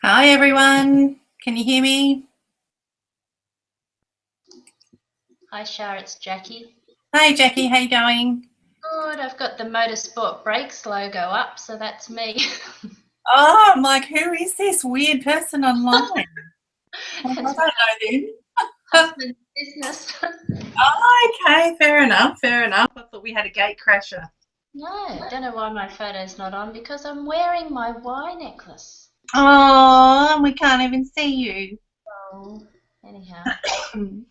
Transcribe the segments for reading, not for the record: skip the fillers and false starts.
Hi everyone, can you hear me? Hi Shar, it's Jackie. Hi Jackie, how you going? Good, I've got the Motorsport Brakes logo up, so that's me. Oh, I'm like, who is this weird person online? I don't It's know my them. husband's business. Oh, okay, fair enough, fair enough. I thought we had a gate crasher. No, don't know why my photo's not on because I'm wearing my Y necklace. Oh, we can't even see you. Oh, anyhow.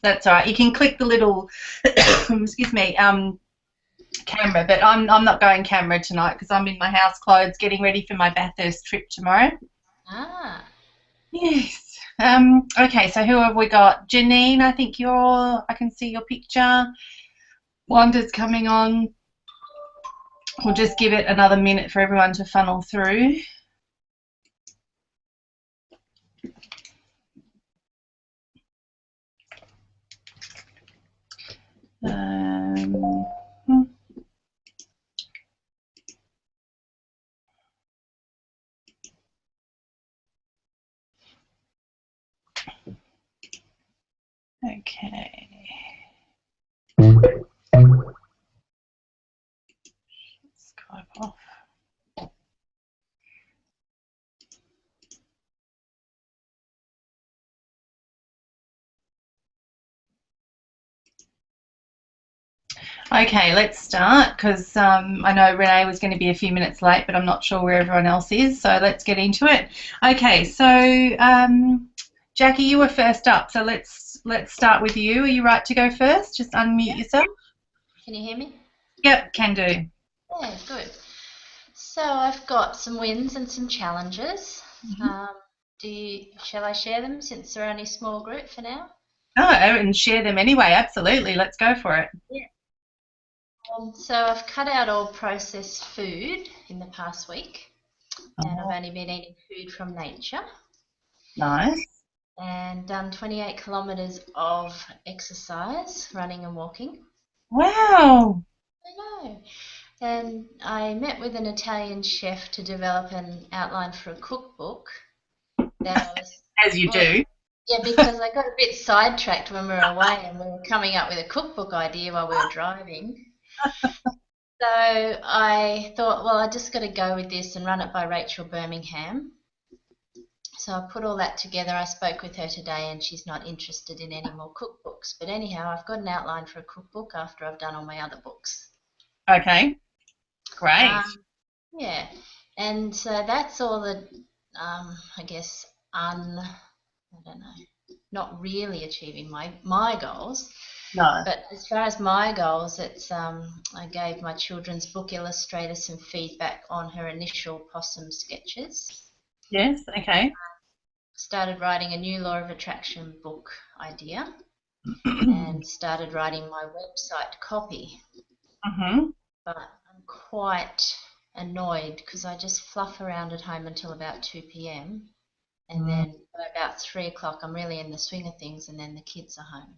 That's all right. You can click the little, excuse me, camera, but I'm not going camera tonight because I'm in my house clothes getting ready for my Bathurst trip tomorrow. Ah, Yes. Okay, so who have we got? Janine, I can see your picture. Wanda's coming on. We'll just give it another minute for everyone to funnel through. Um, okay. Skype off. Okay, let's start because I know Renee was going to be a few minutes late, but I'm not sure where everyone else is, so let's get into it. Okay, so Jackie, you were first up, so let's start with you. Are you right to go first? Just unmute yourself. can you hear me? Yep, can do. Yeah, good. So I've got some wins and some challenges. Shall I share them since they're only a small group for now? Oh, and share them anyway. Absolutely. Let's go for it. Yeah. So I've cut out all processed food in the past week, and I've only been eating food from nature, Nice. and done 28 kilometres of exercise, running and walking. Wow. I know. And I met with an Italian chef to develop an outline for a cookbook that I was, As you well, do. yeah, because I got a bit sidetracked when we were away and we were coming up with a cookbook idea while we were driving. So I thought, well, I just got to go with this and run it by Rachel Birmingham. So I put all that together. I spoke with her today and she's not interested in any more cookbooks. But anyhow, I've got an outline for a cookbook after I've done all my other books. Okay. Great. Yeah, and so that's all the, I guess, I don't know, not really achieving my goals. No. But as far as my goals, it's I gave my children's book illustrator some feedback on her initial possum sketches. Yes. Okay. Started writing a new law of attraction book idea and started writing my website copy. Mm-hmm. But I'm quite annoyed because I just fluff around at home until about 2 p.m. and then by about 3 o'clock I'm really in the swing of things and then the kids are home.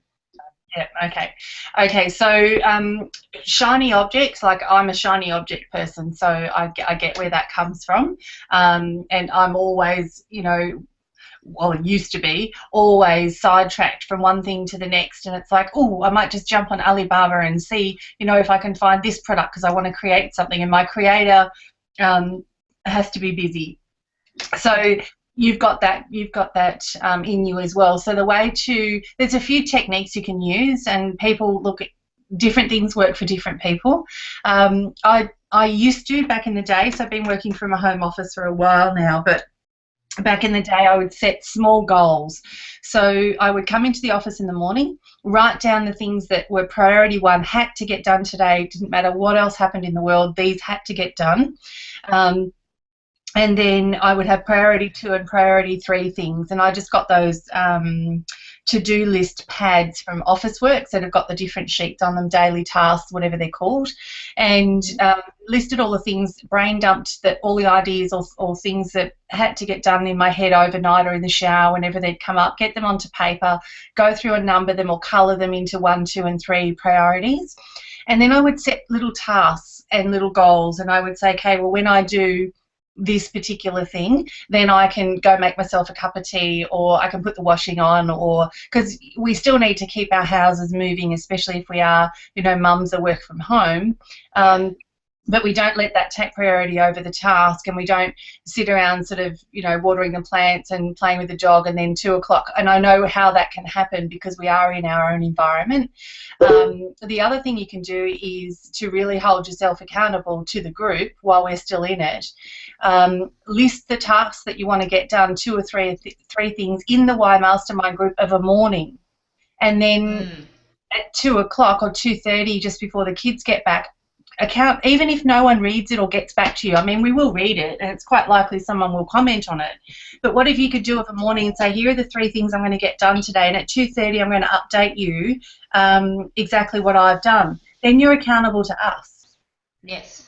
Yeah. Okay. Okay. So shiny objects, like I'm a shiny object person, so I get where that comes from. And I'm always, well, it used to be, always sidetracked from one thing to the next. And it's like, oh, I might just jump on Alibaba and see, if I can find this product because I want to create something. And my creator has to be busy. So you've got that in you as well. So there's a few techniques you can use, and people look at different things work for different people. I used to back in the day, so I've been working from a home office for a while now, but back in the day I would set small goals. So I would come into the office in the morning, write down the things that were priority one, had to get done today. It didn't matter what else happened in the world, these had to get done. And then I would have priority 2 and priority 3 things, and I just got those to-do list pads from Officeworks that have got the different sheets on them, daily tasks, whatever they're called, and listed all the things, brain dumped that all the ideas or things that had to get done in my head overnight or in the shower whenever they'd come up, get them onto paper, go through and number them or colour them into 1, 2 and 3 priorities. And then I would set little tasks and little goals, and I would say, okay, well, when I do this particular thing, then I can go make myself a cup of tea, or I can put the washing on, or because we still need to keep our houses moving, especially if we are, mums that work from home. But we don't let that take priority over the task, and we don't sit around sort of, watering the plants and playing with the dog, and then 2 o'clock. And I know how that can happen because we are in our own environment. The other thing you can do is to really hold yourself accountable to the group while we're still in it. List the tasks that you want to get done, 2 or 3 things in the YMastermind group of a morning. And then at 2 o'clock or 2:30, just before the kids get back, even if no one reads it or gets back to you. I mean, we will read it, and it's quite likely someone will comment on it. But what if you could do it in the morning and say, here are the 3 things I'm going to get done today, and at 2:30 I'm going to update you exactly what I've done. Then you're accountable to us. Yes.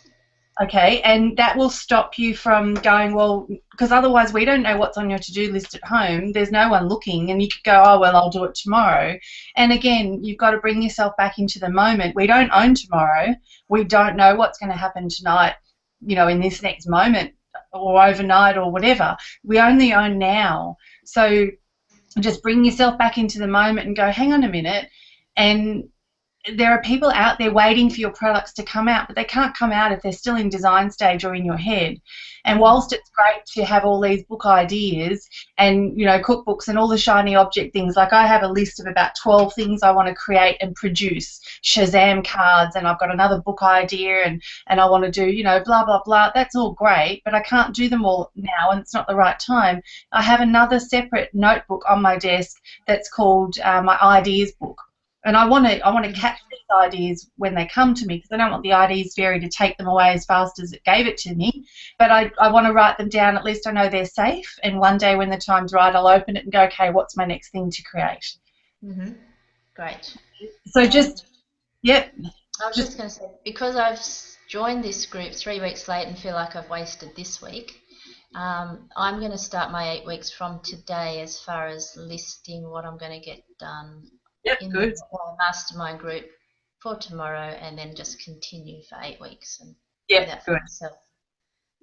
Okay, and that will stop you from going, well, because otherwise we don't know what's on your to-do list at home. There's no one looking, and you could go, oh, well, I'll do it tomorrow. And again, you've got to bring yourself back into the moment. We don't own tomorrow. We don't know what's going to happen tonight, in this next moment or overnight or whatever. We only own now. So just bring yourself back into the moment and go, hang on a minute, and there are people out there waiting for your products to come out, but they can't come out if they're still in design stage or in your head. And whilst it's great to have all these book ideas and, cookbooks and all the shiny object things, like I have a list of about 12 things I want to create and produce, Shazam cards, and I've got another book idea, and I want to do, blah, blah, blah. That's all great, but I can't do them all now, and it's not the right time. I have another separate notebook on my desk that's called my ideas book. And I want to catch these ideas when they come to me, because I don't want the ideas fairy to take them away as fast as it gave it to me. But I want to write them down. At least I know they're safe. And one day when the time's right, I'll open it and go, okay, what's my next thing to create? Great. So yep. I was just going to say, because I've joined this group 3 weeks late and feel like I've wasted this week, I'm going to start my 8 weeks from today as far as listing what I'm going to get done. Yep, in good. the mastermind group for tomorrow, and then just continue for 8 weeks and do that for good. myself.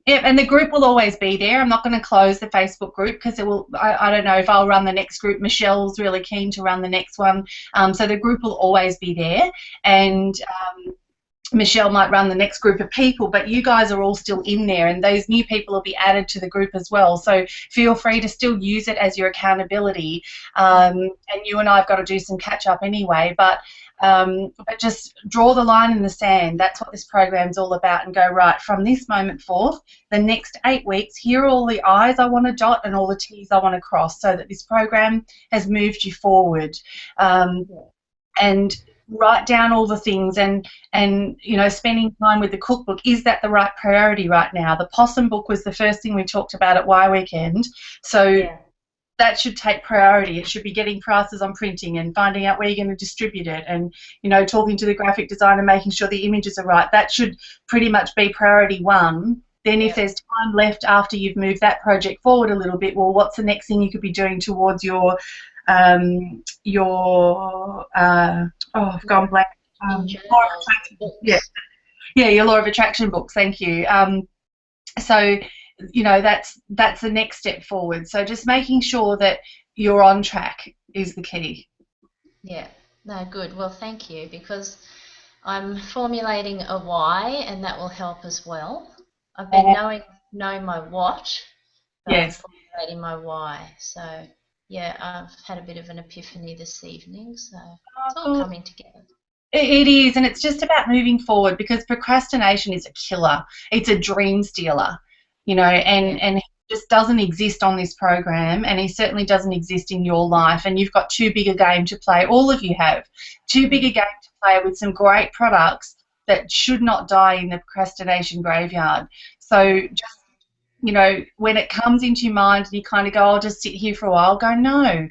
Yep, and the group will always be there. I'm not going to close the Facebook group because it will. I don't know if I'll run the next group. Michelle's really keen to run the next one, so the group will always be there, and Michelle might run the next group of people, but you guys are all still in there, and those new people will be added to the group as well. So feel free to still use it as your accountability. And you and I have got to do some catch up anyway, but just draw the line in the sand. That's what this program's all about, and go, right, from this moment forth, the next 8 weeks, here are all the I's I want to dot and all the T's I want to cross, so that this program has moved you forward. And write down all the things, and spending time with the cookbook. Is that the right priority right now? The possum book was the first thing we talked about at Y Weekend, so that should take priority. It should be getting prices on printing and finding out where you're going to distribute it, and talking to the graphic designer, making sure the images are right. That should pretty much be priority 1. Then if there's time left after you've moved that project forward a little bit, well, what's the next thing you could be doing towards your I've gone blank. Law of attraction books. Yeah, your law of attraction books. Thank you. So that's the next step forward. So just making sure that you're on track is the key. Yeah. No, good. Well, thank you, because I'm formulating a why, and that will help as well. I've been knowing my what, but I'm formulating my why. So yeah, I've had a bit of an epiphany this evening, so it's all coming together. It is, and it's just about moving forward, because procrastination is a killer. It's a dream stealer, and he just doesn't exist on this program, and he certainly doesn't exist in your life. And you've got too big a game to play. All of you have too big a game to play with some great products that should not die in the procrastination graveyard. So just when it comes into your mind and you kind of go, I'll just sit here for a while, go, no.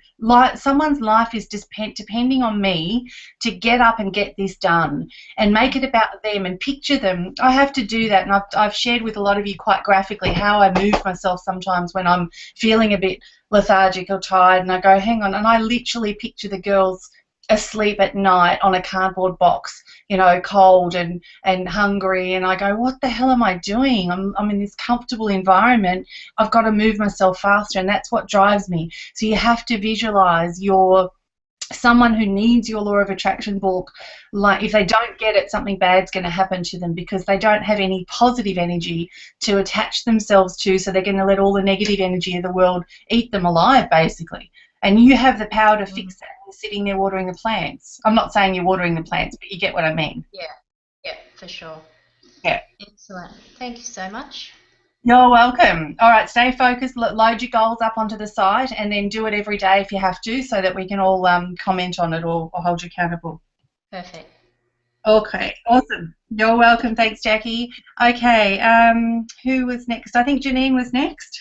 Someone's life is just depending on me to get up and get this done, and make it about them and picture them. I have to do that, and I've shared with a lot of you quite graphically how I move myself sometimes when I'm feeling a bit lethargic or tired, and I go, hang on, and I literally picture the girls asleep at night on a cardboard box, you know, cold and hungry, and I go, what the hell am I doing? I'm in this comfortable environment. I've got to move myself faster, and that's what drives me. So you have to visualize your someone who needs your law of attraction book. Like, if they don't get it, something bad's going to happen to them because they don't have any positive energy to attach themselves to, so they're going to let all the negative energy of the world eat them alive, basically. And you have the power to fix that. You're sitting there watering the plants. I'm not saying you're watering the plants, but you get what I mean. Yeah, yeah, for sure. Yeah. Excellent. Thank you so much. You're welcome. All right, stay focused, load your goals up onto the site, and then do it every day if you have to, so that we can all comment on it, or hold you accountable. Perfect. Okay, awesome. You're welcome. Thanks, Jackie. Okay, who was next? I think Janine was next.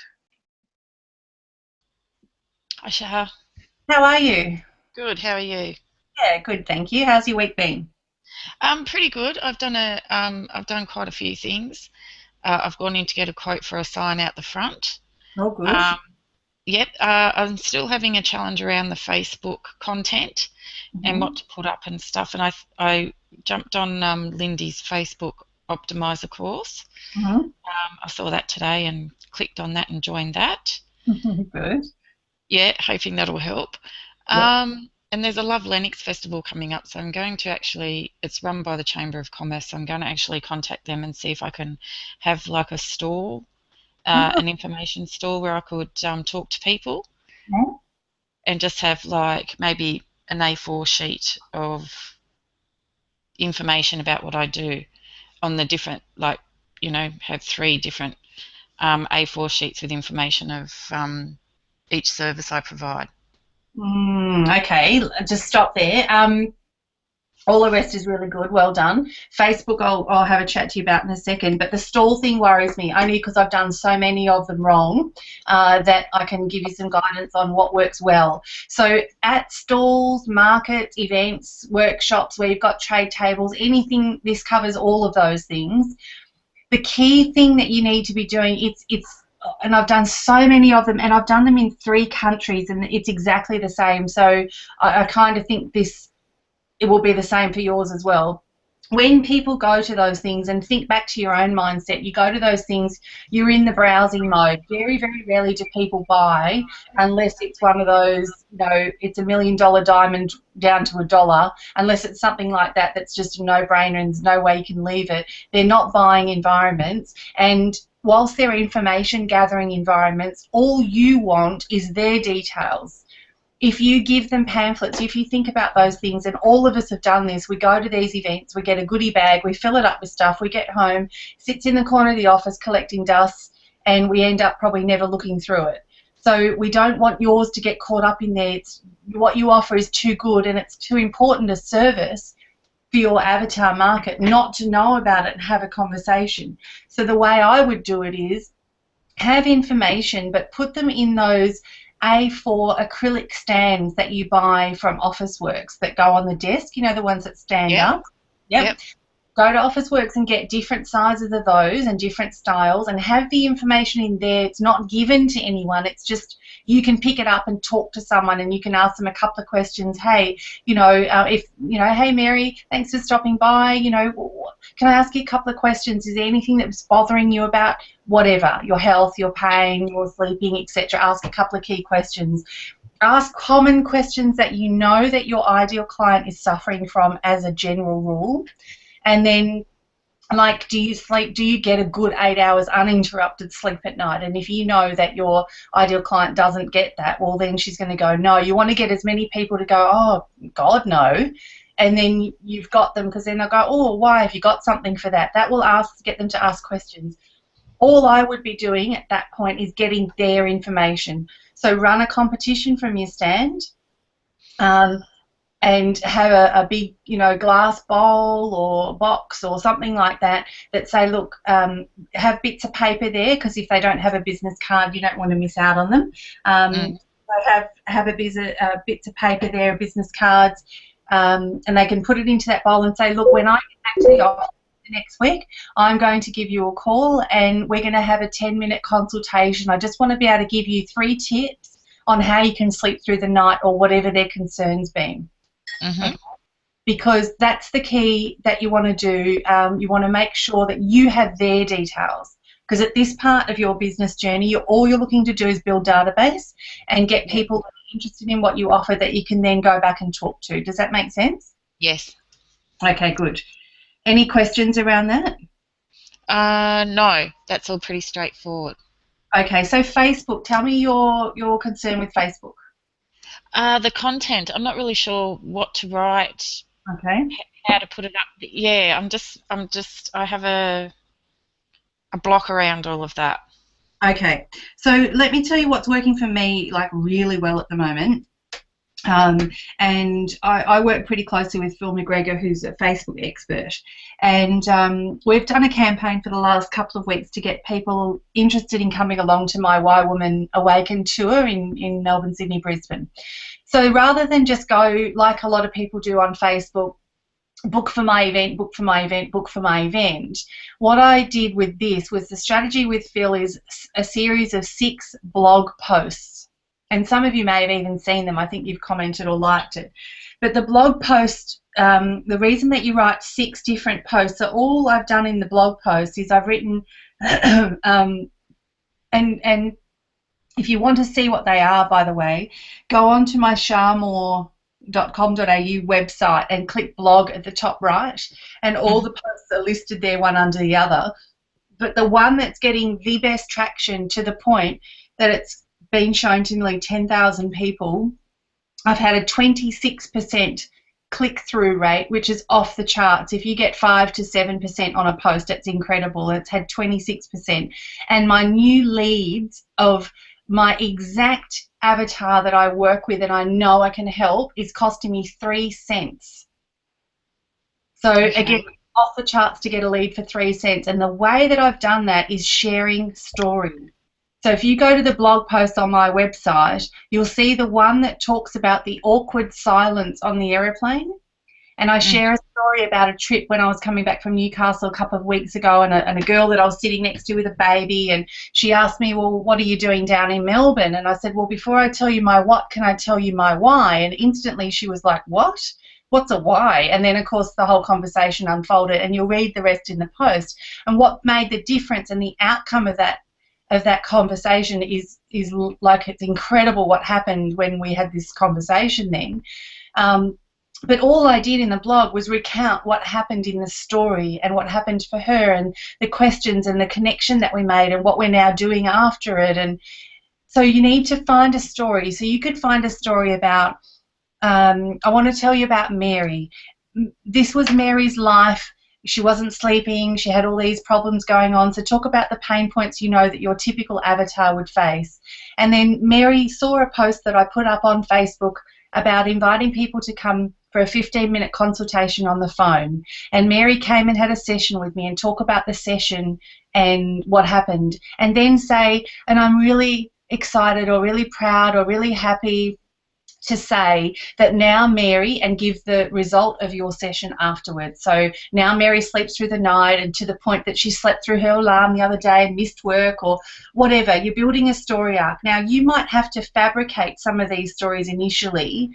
Hi, Shah. How are you? Good. How are you? Yeah, good, thank you. How's your week been? Pretty good. I've done quite a few things. I've gone in to get a quote for a sign out the front. Oh, good. Um, yep. I'm still having a challenge around the Facebook content and what to put up and stuff. And I jumped on Lindy's Facebook Optimizer course. I saw that today and clicked on that and joined that. Good. Yeah, hoping that'll help. Yep. And there's a Love Lennox festival coming up, so I'm going to it's run by the Chamber of Commerce, so I'm going to actually contact them and see if I can have like a stall, an information stall where I could talk to people and just have like maybe an A4 sheet of information about what I do on the different, like, you know, have 3 different A4 sheets with information of each service I provide. Okay, just stop there. All the rest is really good. Well done. Facebook, I'll have a chat to you about in a second. But the stall thing worries me, only because I've done so many of them wrong, that I can give you some guidance on what works well. So at stalls, markets, events, workshops where you've got trade tables, anything, this covers all of those things. The key thing that you need to be doing, and I've done so many of them, and I've done them in 3 countries, and it's exactly the same. So I kind of think it will be the same for yours as well. When people go to those things, and think back to your own mindset, you go to those things, you're in the browsing mode. Very, very rarely do people buy unless it's one of those, you know, it's $1 million diamond down to $1, unless it's something like that that's just a no-brainer and there's no way you can leave it. They're not buying environments, and whilst they're information gathering environments, all you want is their details. If you give them pamphlets, if you think about those things, and all of us have done this, we go to these events, we get a goodie bag, we fill it up with stuff, we get home, sits in the corner of the office collecting dust, and we end up probably never looking through it. So we don't want yours to get caught up in there. What you offer is too good and it's too important a service for your avatar market not to know about it and have a conversation. So the way I would do it is have information, but put them in those A4 acrylic stands that you buy from Officeworks that go on the desk, you know, the ones that stand up. Yep. Go to Officeworks and get different sizes of those and different styles, and have the information in there. It's not given to anyone. It's just you can pick it up and talk to someone, and you can ask them a couple of questions. Hey, you know, hey Mary, thanks for stopping by. You know, can I ask you a couple of questions? Is there anything that was bothering you about whatever, your health, your pain, your sleeping, etc.? Ask a couple of key questions. Ask common questions that you know that your ideal client is suffering from as a general rule. And then, like, do you sleep? Do you get a good 8 hours uninterrupted sleep at night? And if you know that your ideal client doesn't get that, well, then she's going to go, no. You want to get as many people to go, oh, God, no. And then you've got them, because then they'll go, oh, why? Have you got something for that? That will get them to ask questions. All I would be doing at that point is getting their information. So run a competition from your stand. And have a big, you know, glass bowl or box or something like that say, look, have bits of paper there, because if they don't have a business card, you don't want to miss out on them. So have bits of paper there, business cards, and they can put it into that bowl and say, look, when I get back to the office next week, I'm going to give you a call and we're going to have a 10-minute consultation. I just want to be able to give you 3 tips on how you can sleep through the night, or whatever their concern's been. Mm-hmm. Because that's the key that you want to do. You want to make sure that you have their details, because at this part of your business journey, all you're looking to do is build database and get people that are interested in what you offer that you can then go back and talk to. Does that make sense? Yes. Okay, good. Any questions around that? No, that's all pretty straightforward. Okay, so Facebook, tell me your concern with Facebook. The content, I'm not really sure what to write, Okay. how to put it up. Yeah, I have a block around all of that. Okay, so let me tell you what's working for me like really well at the moment. And I work pretty closely with Phil McGregor, who's a Facebook expert. And we've done a campaign for the last couple of weeks to get people interested in coming along to my Y Woman Awaken tour in Melbourne, Sydney, Brisbane. So rather than just go like a lot of people do on Facebook, book for my event, book for my event, book for my event, what I did with this was the strategy with Phil is a series of 6 blog posts. And some of you may have even seen them. I think you've commented or liked it. But the blog post, the reason that you write 6 different posts, so all I've done in the blog post is I've written, and if you want to see what they are, by the way, go on to my sharmore.com.au website and click blog at the top right, and all the posts are listed there one under the other. But the one that's getting the best traction, to the point that it's been shown to nearly 10,000 people, I've had a 26% click-through rate, which is off the charts. If you get 5 to 7% on a post, it's incredible. It's had 26%. And my new leads of my exact avatar that I work with and I know I can help is costing me 3 cents. So again, off the charts to get a lead for 3 cents. And the way that I've done that is sharing stories. So if you go to the blog post on my website, you'll see the one that talks about the awkward silence on the aeroplane. And I share a story about a trip when I was coming back from Newcastle a couple of weeks ago, and a girl that I was sitting next to with a baby, and she asked me, well, what are you doing down in Melbourne? And I said, well, before I tell you my what, can I tell you my why? And instantly she was like, what? What's a why? And then, of course, the whole conversation unfolded, and you'll read the rest in the post. And what made the difference and the outcome of that conversation is like, it's incredible what happened when we had this conversation then. But all I did in the blog was recount what happened in the story and what happened for her and the questions and the connection that we made and what we're now doing after it. And so you need to find a story. So you could find a story about, I want to tell you about Mary. This was Mary's life. She wasn't sleeping. She had all these problems going on. So talk about the pain points you know that your typical avatar would face. And then Mary saw a post that I put up on Facebook about inviting people to come for a 15-minute consultation on the phone. And Mary came and had a session with me and talk about the session and what happened. And then say, and I'm really excited or really proud or really happy to say that now Mary, and give the result of your session afterwards. So now Mary sleeps through the night, and to the point that she slept through her alarm the other day and missed work or whatever. You're building a story arc. Now you might have to fabricate some of these stories initially,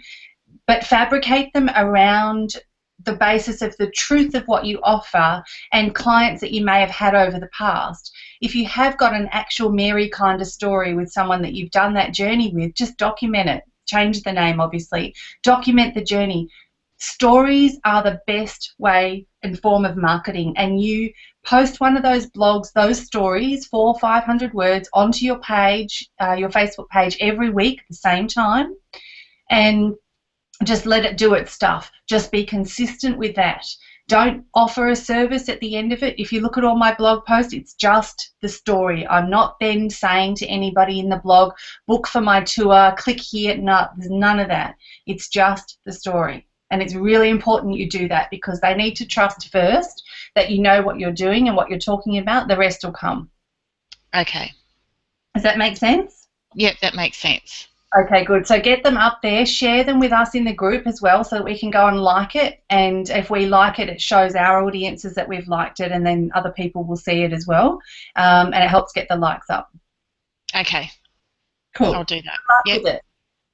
but fabricate them around the basis of the truth of what you offer and clients that you may have had over the past. If you have got an actual Mary kind of story with someone that you've done that journey with, just document it. Change the name, obviously. Document the journey. Stories are the best way and form of marketing, and you post one of those blogs, those stories, 400 or 500 words onto your page, your Facebook page every week at the same time, and just let it do its stuff. Just be consistent with that. Don't offer a service at the end of it. If you look at all my blog posts, it's just the story. I'm not then saying to anybody in the blog, book for my tour, click here. No, there's none of that. It's just the story. And it's really important you do that, because they need to trust first that you know what you're doing and what you're talking about. The rest will come. Okay. Does that make sense? Yep, that makes sense. Okay, good. So get them up there, share them with us in the group as well, so that we can go and like it. And if we like it, it shows our audiences that we've liked it, and then other people will see it as well. And it helps get the likes up. Okay. Cool. I'll do that. Yep.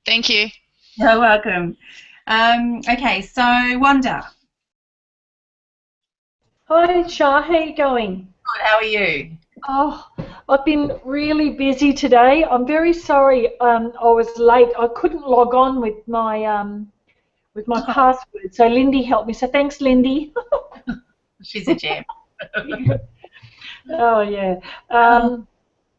Thank you. You're welcome. Okay, so Wanda, Hi, Shah. How you going? how are you? Oh, I've been really busy today. I'm very sorry. I was late. I couldn't log on with my Oh, password. So Lindy helped me. So thanks, Lindy. she's a gem. Oh yeah. Um, Um,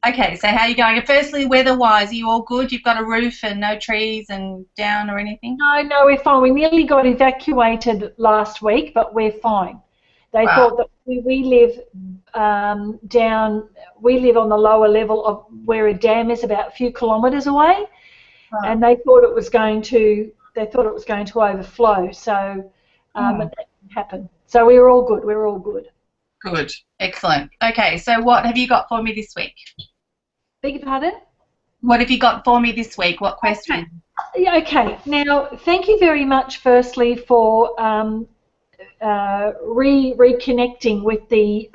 okay, so how are you going? Firstly, weather-wise, are you all good? You've got a roof and no trees and down or anything? no, we're fine. We nearly got evacuated last week, but we're fine. They Wow. thought that we live down. We live on the lower level of where a dam is, about a few kilometres away. Wow. And they thought it was going to overflow. So Oh, but that didn't happen. So we were all good. We were all good. good. Excellent. Okay, so what have you got for me this week? Beg your pardon? What have you got for me this week? What Okay. question? Yeah, okay. Now, thank you very much, firstly, for reconnecting with the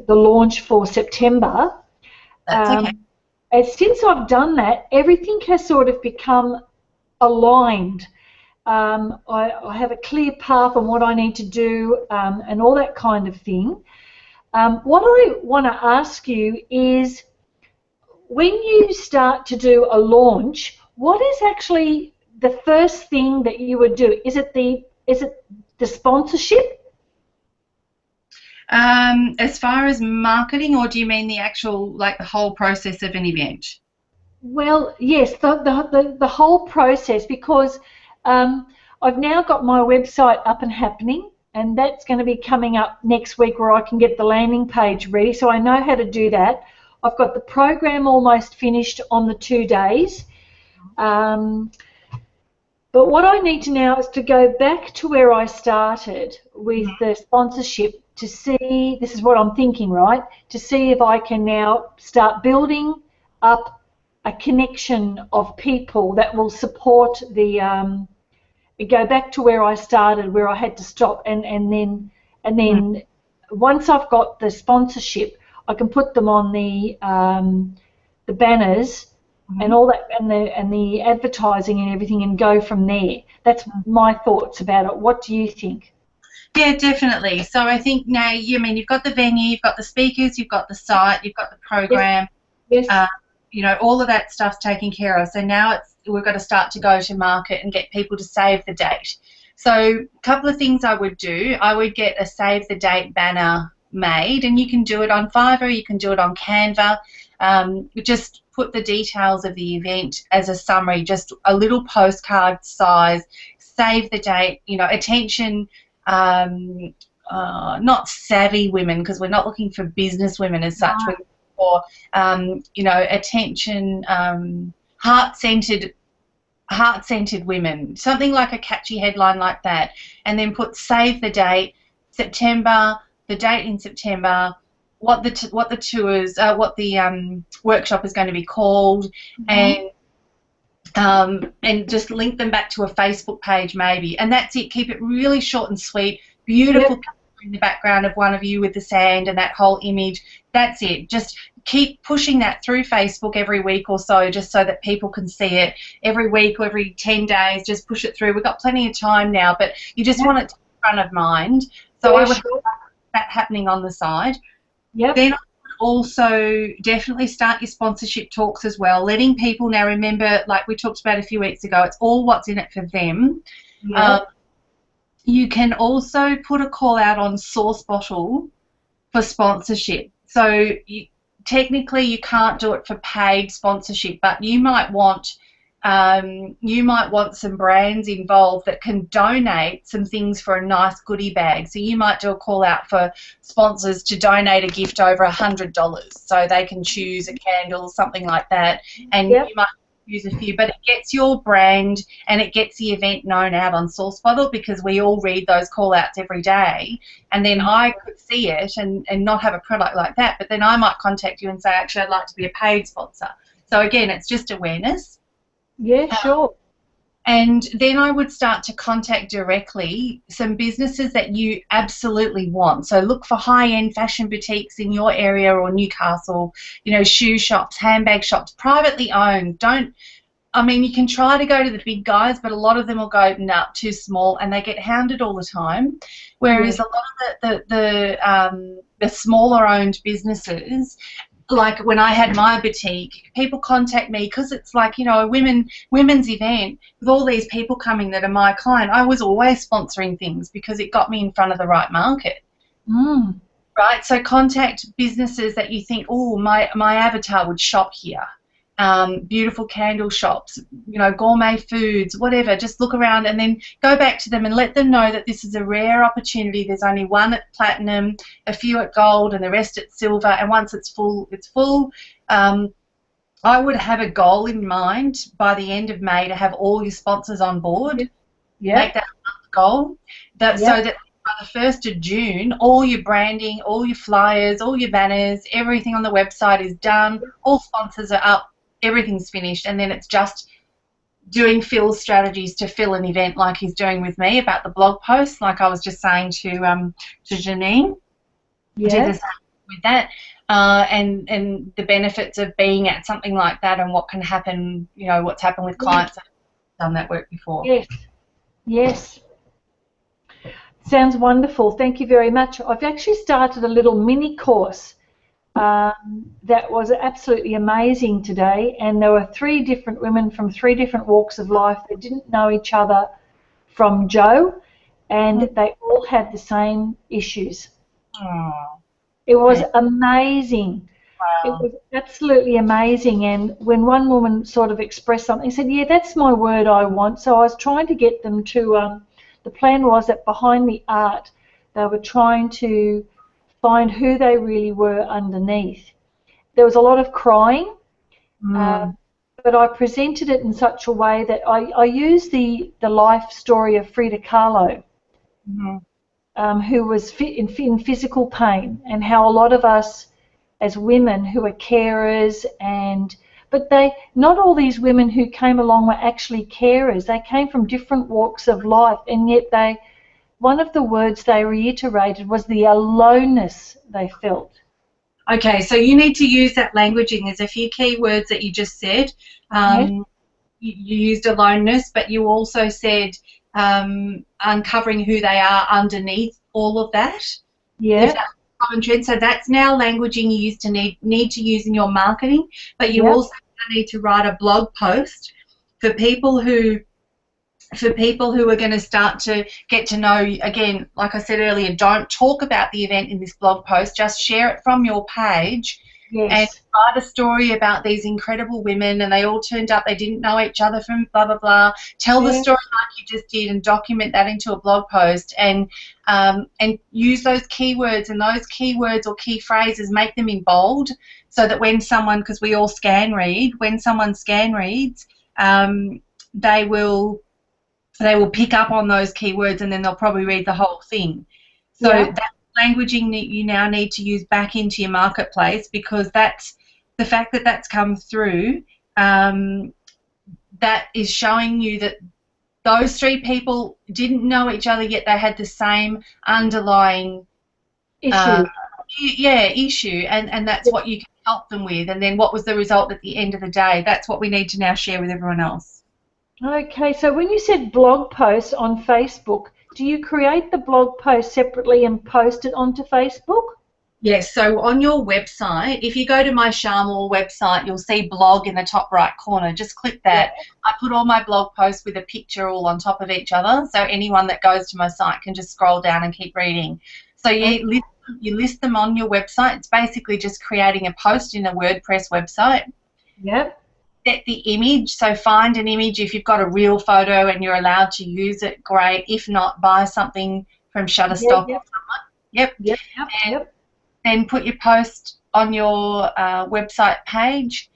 launch for September. That's okay. And since I've done that, everything has sort of become aligned. I have a clear path on what I need to do and all that kind of thing. What I want to ask you is, when you start to do a launch, what is actually the first thing that you would do? Is it the sponsorship? As far as marketing, or do you mean the actual, like the whole process of an event? Well, yes, the whole process, because um, I've now got my website up and happening, and that's going to be coming up next week where I can get the landing page ready, so I know how to do that. I've got the program almost finished on the 2 days. Um, but what I need to now is to go back to where I started with the sponsorship to see, this is what I'm thinking, right? To see if I can now start building up a connection of people that will support go back to where I started, where I had to stop, and then once I've got the sponsorship, I can put them on the banners and Mm-hmm. all that, and the advertising and everything, and go from there. That's my thoughts about it. What do you think? Yeah, definitely. So I think now, you mean you've got the venue, you've got the speakers, you've got the site, you've got the Yes, program, yes, uh, all of that stuff's taken care of. So now we've got to start to go to market and get people to save the date. So a couple of things I would do. I would get a save the date banner made, and you can do it on Fiverr, you can do it on Canva. Just put the details of the event as a summary, just a little postcard size, save the date, attention, um, not savvy women, because we're not looking for business women as such. We're looking for, attention, heart-centered women, something like a catchy headline like that, and then put save the date, September, the date in September, what the tours, what the workshop is going to be called, and just link them back to a Facebook page maybe, and that's it. Keep it really short and sweet. Beautiful yep, picture in the background of one of you with the sand and that whole image. That's it. Just keep pushing that through Facebook every week or so, just so that people can see it every week or every 10 days. Just push it through. We've got plenty of time now, but you just want it to be front of mind. So I yeah, would have sure, that happening on the side. yep, Then I would also definitely start your sponsorship talks as well, letting people, now remember, like we talked about a few weeks ago, it's all what's in it for them. Um, yep, you can also put a call out on Source Bottle for sponsorship. So technically you can't do it for paid sponsorship, but you might want some brands involved that can donate some things for a nice goodie bag. So you might do a call out for sponsors to donate a gift over $100, so they can choose a candle or something like that, and yep, you might use a few, but it gets your brand and it gets the event known out on Source Bottle, because we all read those call outs every day, and then I could see it and not have a product like that, but then I might contact you and say, actually, I'd like to be a paid sponsor. So again, it's just awareness. yeah, sure, And then I would start to contact directly some businesses that you absolutely want. So look for high-end fashion boutiques in your area or Newcastle, shoe shops, handbag shops, privately owned. Don't I mean, you can try to go to the big guys, but a lot of them will go, nah, too small, and they get hounded all the time. Whereas a lot of the smaller owned businesses, like when I had my boutique, people contact me because it's like, you know, a women's event with all these people coming that are my client. I was always sponsoring things because it got me in front of the right market. Mm. Right, so contact businesses that you think, oh, my avatar would shop here. Beautiful candle shops, you know, gourmet foods, whatever. Just look around and then go back to them and let them know that this is a rare opportunity. There's only one at platinum, a few at gold, and the rest at silver. And once it's full, it's full. I would have a goal in mind by the end of May to have all your sponsors on board. Yeah. Make that a goal. So that by the 1st of June, all your branding, all your flyers, all your banners, everything on the website is done. All sponsors are up. Everything's finished, and then it's just doing Phil's strategies to fill an event like he's doing with me about the blog post, like I was just saying to Janine. Yeah. With that, and the benefits of being at something like that, and what can happen, you know, what's happened with clients that have done that work before. Yes. Yes. Sounds wonderful. Thank you very much. I've actually started a little mini course that was absolutely amazing today, and there were 3 different women from 3 different walks of life that didn't know each other from Joe, and they all had the same issues. Oh, it was amazing. wow. It was absolutely amazing, and when one woman sort of expressed something, said, yeah, that's my word I want. So I was trying to get them to, the plan was that behind the art they were trying to find who they really were underneath. There was a lot of crying, but I presented it in such a way that I used the life story of Frida Kahlo, who was in physical pain, and how a lot of us as women who are carers, but not all these women who came along were actually carers. They came from different walks of life, and yet one of the words they reiterated was the aloneness they felt. Okay, so you need to use that languaging. There's a few key words that you just said. You used aloneness, but you also said uncovering who they are underneath all of that. Yeah. So that's now languaging you need to use in your marketing, but you also need to write a blog post for people who are going to start to get to know, again, like I said earlier, don't talk about the event in this blog post, just share it from your page. Yes. And write a story about these incredible women, and they all turned up, they didn't know each other from blah, blah, blah. Tell the story like you just did and document that into a blog post, and use those keywords, and those keywords or key phrases, make them in bold, so that when someone, because we all scan read, when someone scan reads, they will pick up on those keywords, and then they'll probably read the whole thing. So that languaging that you now need to use back into your marketplace, because that's the fact that that's come through, that is showing you that those 3 people didn't know each other, yet they had the same underlying issue. Issue, and that's what you can help them with. And then what was the result at the end of the day? That's what we need to now share with everyone else. Okay, so when you said blog posts on Facebook, do you create the blog post separately and post it onto Facebook? Yes, so on your website, if you go to my Charmel website, you'll see blog in the top right corner. Just click that. I put all my blog posts with a picture all on top of each other, so anyone that goes to my site can just scroll down and keep reading. So you list them on your website. It's basically just creating a post in a WordPress website. Yep. Set the image, so find an image. If you've got a real photo and you're allowed to use it, great. If not, buy something from Shutterstock or someone. Then put your post on your website page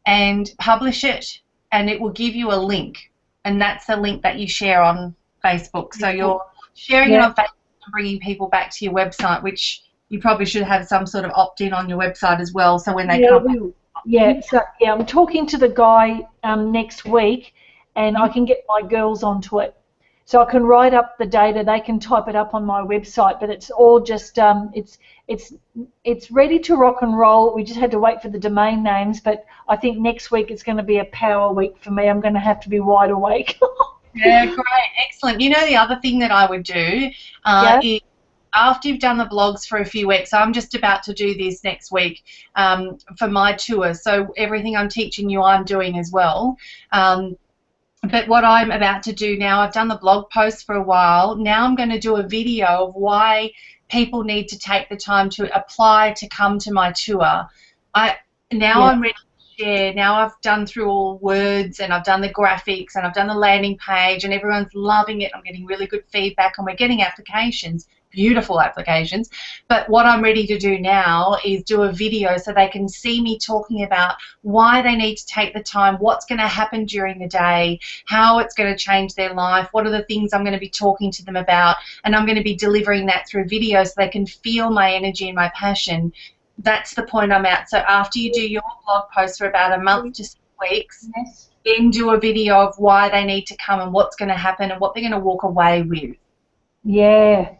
and publish it, and it will give you a link, and that's the link that you share on Facebook. So you're sharing it on Facebook and bringing people back to your website, which you probably should have some sort of opt-in on your website as well, so when they come I'm talking to the guy next week, and I can get my girls onto it. So I can write up the data. They can type it up on my website, but it's all just it's ready to rock and roll. We just had to wait for the domain names, but I think next week it's going to be a power week for me. I'm going to have to be wide awake. Yeah, great, excellent. You know, the other thing that I would do Yeah. is after you've done the blogs for a few weeks, I'm just about to do this next week for my tour. So everything I'm teaching you, I'm doing as well. But what I'm about to do now, I've done the blog posts for a while. Now I'm going to do a video of why people need to take the time to apply to come to my tour. I'm ready to share. Now I've done through all words, and I've done the graphics, and I've done the landing page, and everyone's loving it. I'm getting really good feedback, and we're getting applications, beautiful applications. But what I'm ready to do now is do a video so they can see me talking about why they need to take the time, what's going to happen during the day, how it's going to change their life, what are the things I'm going to be talking to them about, and I'm going to be delivering that through video so they can feel my energy and my passion. That's the point I'm at. So after you do your blog post for about a month to 6 weeks, then do a video of why they need to come and what's going to happen and what they're going to walk away with. Yeah,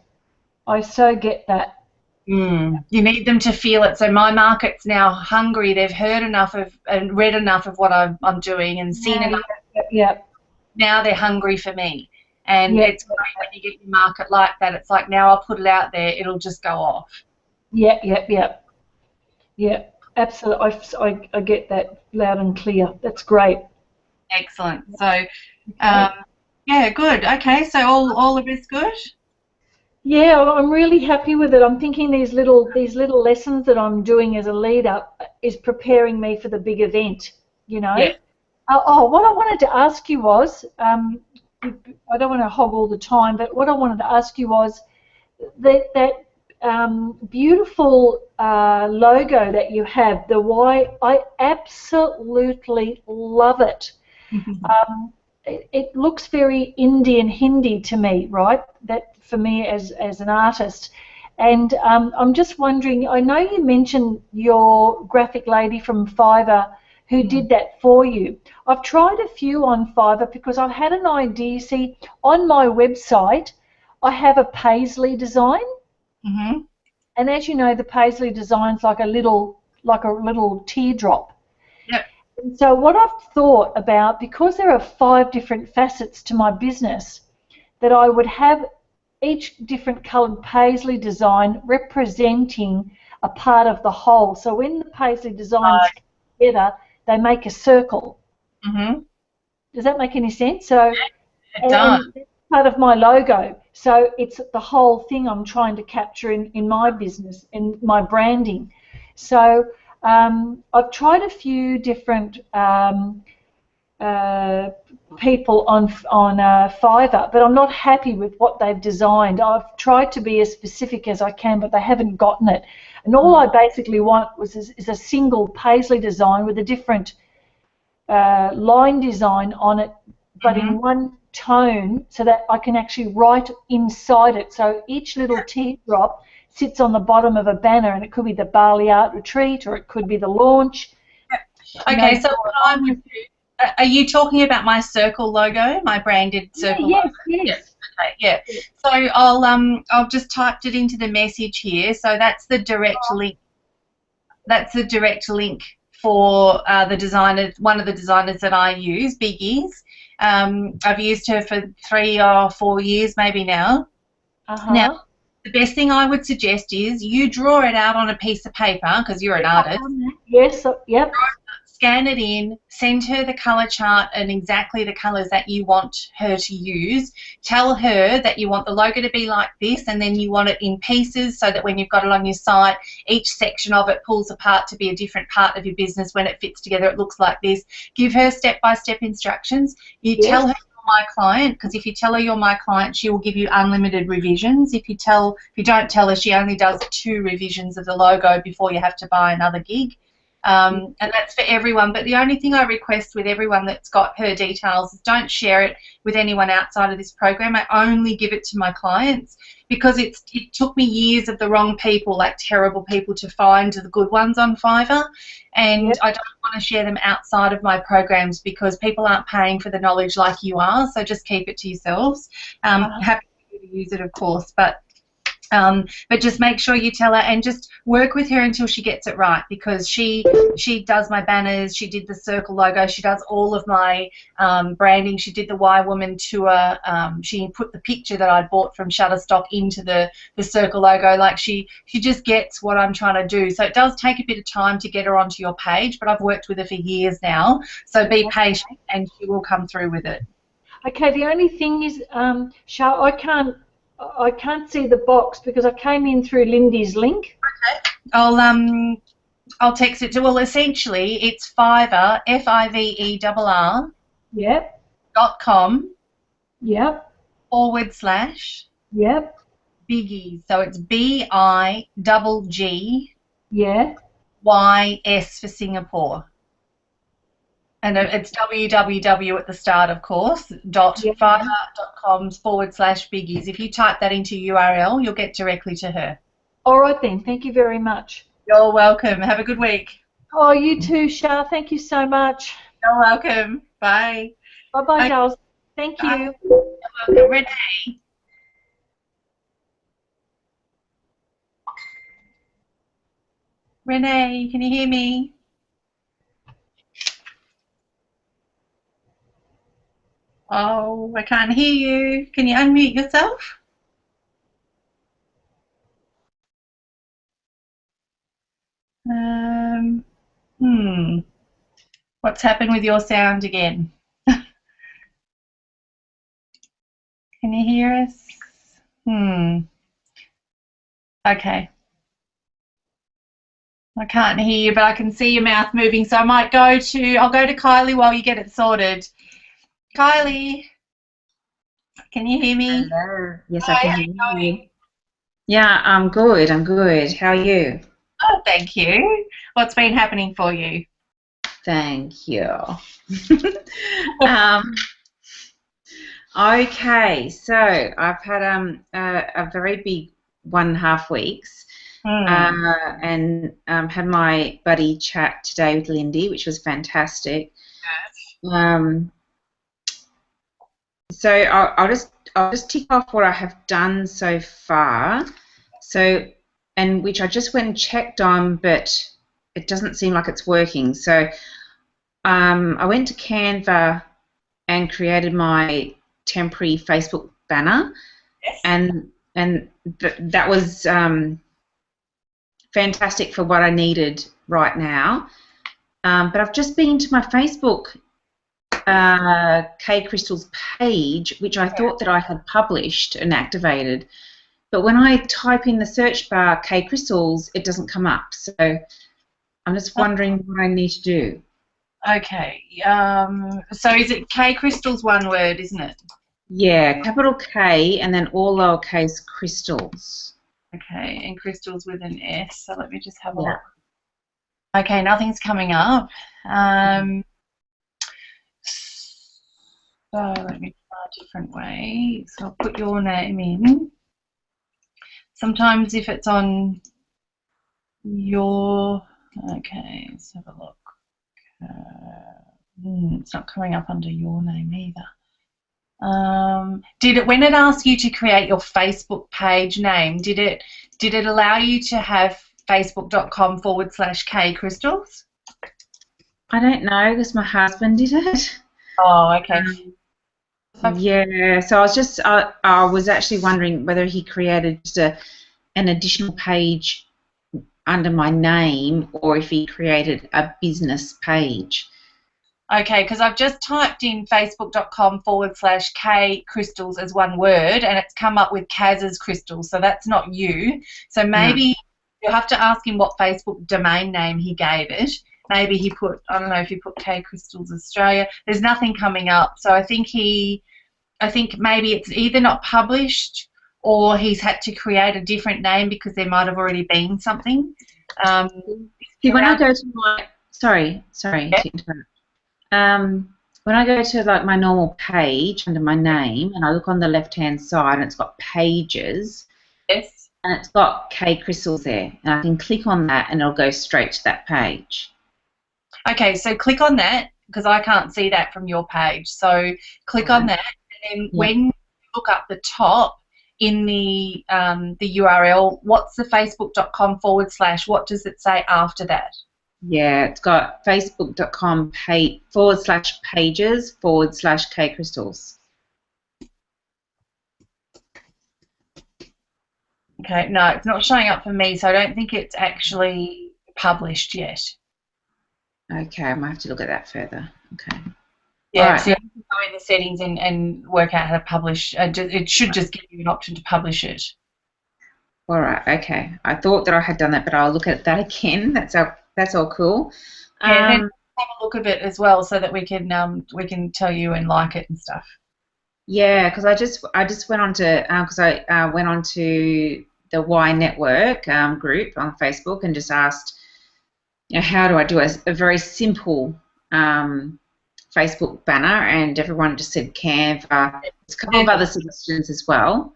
I so get that. You need them to feel it. So my market's now hungry. They've heard enough of and read enough of what I'm doing and seen enough. Yeah. Now they're hungry for me. And Yeah. it's great when you get your market like that. It's like, now I'll put it out there, it'll just go off. Yeah, absolutely. I get that loud and clear. That's great. Excellent. So, yeah, good. Okay, so all of it's good? Yeah, I'm really happy with it. I'm thinking these little lessons that I'm doing as a leader is preparing me for the big event, you know. Yeah. What I wanted to ask you was, I don't want to hog all the time, but what I wanted to ask you was that beautiful logo that you have, the Y. I absolutely love it. It looks very Indian Hindi to me, right? That for me as an artist. And I'm just wondering, I know you mentioned your graphic lady from Fiverr who did that for you. I've tried a few on Fiverr because I've had an idea. See, on my website, I have a paisley design. And as you know, the paisley design's like a little teardrop. Yep. And so what I've thought about, because there are 5 different facets to my business, that I would have each different coloured paisley design representing a part of the whole. So when the paisley designs come together, they make a circle. Does that make any sense? So, it does. and that's part of my logo. So it's the whole thing I'm trying to capture in my business, in my branding. So I've tried a few different people on Fiverr, but I'm not happy with what they've designed. I've tried to be as specific as I can, but they haven't gotten it. And all I basically want is a single paisley design with a different line design on it, but in one tone, so that I can actually write inside it. So each little teardrop sits on the bottom of a banner, and it could be the Bali Art Retreat, or it could be the launch. Okay, so what I would do, are you talking about my circle logo, my branded circle logo? Yes. Okay, yeah. So I'll just typed it into the message here. So that's the direct link. That's the direct link for the designer, one of the designers that I use, Biggie's. I've used her for 3 or 4 years maybe now. Now, the best thing I would suggest is you draw it out on a piece of paper, because you're an artist. Yes, yep. Scan it in, send her the colour chart and exactly the colours that you want her to use. Tell her that you want the logo to be like this, and then you want it in pieces so that when you've got it on your site, each section of it pulls apart to be a different part of your business. When it fits together, it looks like this. Give her step-by-step instructions. You tell her you're my client, because if you tell her you're my client, she will give you unlimited revisions. If you don't tell her, she only does 2 revisions of the logo before you have to buy another gig. and that's for everyone. But the only thing I request with everyone that's got her details is don't share it with anyone outside of this program. I only give it to my clients because it took me years of the wrong people, like terrible people, to find the good ones on Fiverr, and I don't want to share them outside of my programs because people aren't paying for the knowledge like you are, so just keep it to yourselves. Happy to use it, of course, but just make sure you tell her and just work with her until she gets it right, because she does my banners, she did the circle logo, she does all of my branding, she did the Y Woman tour, she put the picture that I'd bought from Shutterstock into the circle logo. Like she just gets what I'm trying to do. So it does take a bit of time to get her onto your page, but I've worked with her for years now, so be patient and she will come through with it. Okay, the only thing is, Char, I can't see the box because I came in through Lindy's link. Okay. I'll text it to. Well, essentially, it's Fiverr, FIVERR. Yep. .com. Yep. / Yep. Biggies. So it's BIGG. Yeah. YS for Singapore. And it's www at the start, of course, .fiverr.com / biggies. If you type that into URL, you'll get directly to her. All right then. Thank you very much. You're welcome. Have a good week. Oh, you too, Char. Thank you so much. You're welcome. Bye. Bye-bye, Charles. Thank you. You're welcome. Renee. Renee, can you hear me? Oh, I can't hear you. Can you unmute yourself? What's happened with your sound again? Can you hear us? Okay. I can't hear you, but I can see your mouth moving, so I'll go to Kylie while you get it sorted. Kylie, can you hear me? Hello. Yes, I can hear you. Yeah, I'm good. I'm good. How are you? Oh, thank you. What's been happening for you? Thank you. Okay, so I've had a very big 1.5 weeks, and had my buddy chat today with Lindy, which was fantastic. So I'll just tick off what I have done so far. So, and which I just went and checked on, but it doesn't seem like it's working. So I went to Canva and created my temporary Facebook banner, and that was fantastic for what I needed right now. But I've just been to my Facebook K Crystals page, which I thought that I had published and activated, but when I type in the search bar K Crystals, it doesn't come up. So I'm just wondering what I need to do. Okay. So is it K Crystals, one word, isn't it? Yeah, capital K and then all lowercase crystals. Okay, and crystals with an S. So let me just have a look. Okay, nothing's coming up. So let me try a different way. So I'll put your name in. Sometimes if it's on your, okay, let's have a look. It's not coming up under your name either. When it asked you to create your Facebook page name, did it allow you to have facebook.com / K Crystals? I don't know, because my husband did it. Oh, okay. Yeah, so I was actually wondering whether he created just an additional page under my name, or if he created a business page. Okay, because I've just typed in facebook.com / K Crystals as one word, and it's come up with Kaz's Crystals, so that's not you. So maybe you'll have to ask him what Facebook domain name he gave it. Maybe he put, I don't know if he put K Crystals Australia. There's nothing coming up, so I think maybe it's either not published or he's had to create a different name because there might have already been something. See, when I go to sorry to interrupt. When I go to like my normal page under my name and I look on the left-hand side and it's got pages, Yes. and it's got K crystals there, and I can click on that and it'll go straight to that page. Okay, so click on that because I can't see that from your page. So click on that, and then when you look up the top in the URL, what's the facebook.com / what does it say after that? Yeah, it's got facebook.com /pages / K crystals. Okay, no, it's not showing up for me, so I don't think it's actually published yet. Okay, I might have to look at that further. Okay. Yeah, Right. so you can go in the settings and work out how to publish. It should just give you an option to publish it. All right. Okay. I thought that I had done that, but I'll look at that again. That's all cool. Yeah, and then have a look at it as well, so that we can tell you and like it and stuff. Yeah, because I just went on to because I went on to the Y Network group on Facebook and just asked, how do I do a very simple Facebook banner, and everyone just said Canva. There's a couple of other suggestions as well.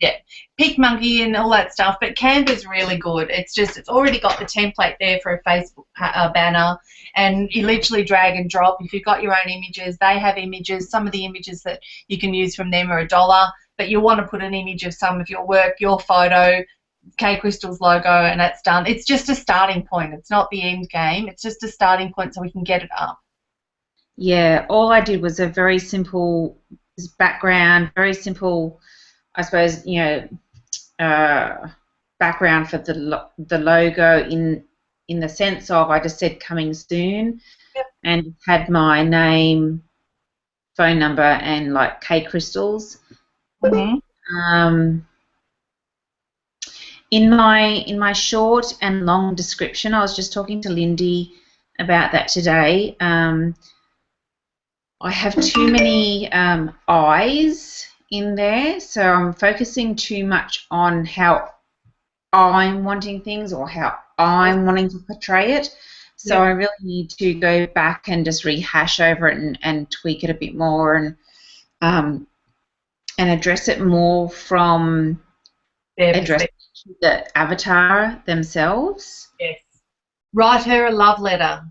Yeah, PicMonkey and all that stuff, but Canva's really good. It's already got the template there for a Facebook banner, and you literally drag and drop. If you've got your own images, they have images. Some of the images that you can use from them are $1, but you want to put an image of some of your work, your photo, K Crystal's logo, and that's done. It's just a starting point. It's not the end game. It's just a starting point so we can get it up. Yeah, all I did was a very simple background, very simple, I suppose, background for the logo in the sense of I just said coming soon, and had my name, phone number, and like K crystals. In my short and long description, I was just talking to Lindy about that today. I have too many I's in there, so I'm focusing too much on how I'm wanting things or how I'm wanting to portray it. So I really need to go back and just rehash over it and tweak it a bit more and address it more from addressing the avatar themselves. Yes. Write her a love letter.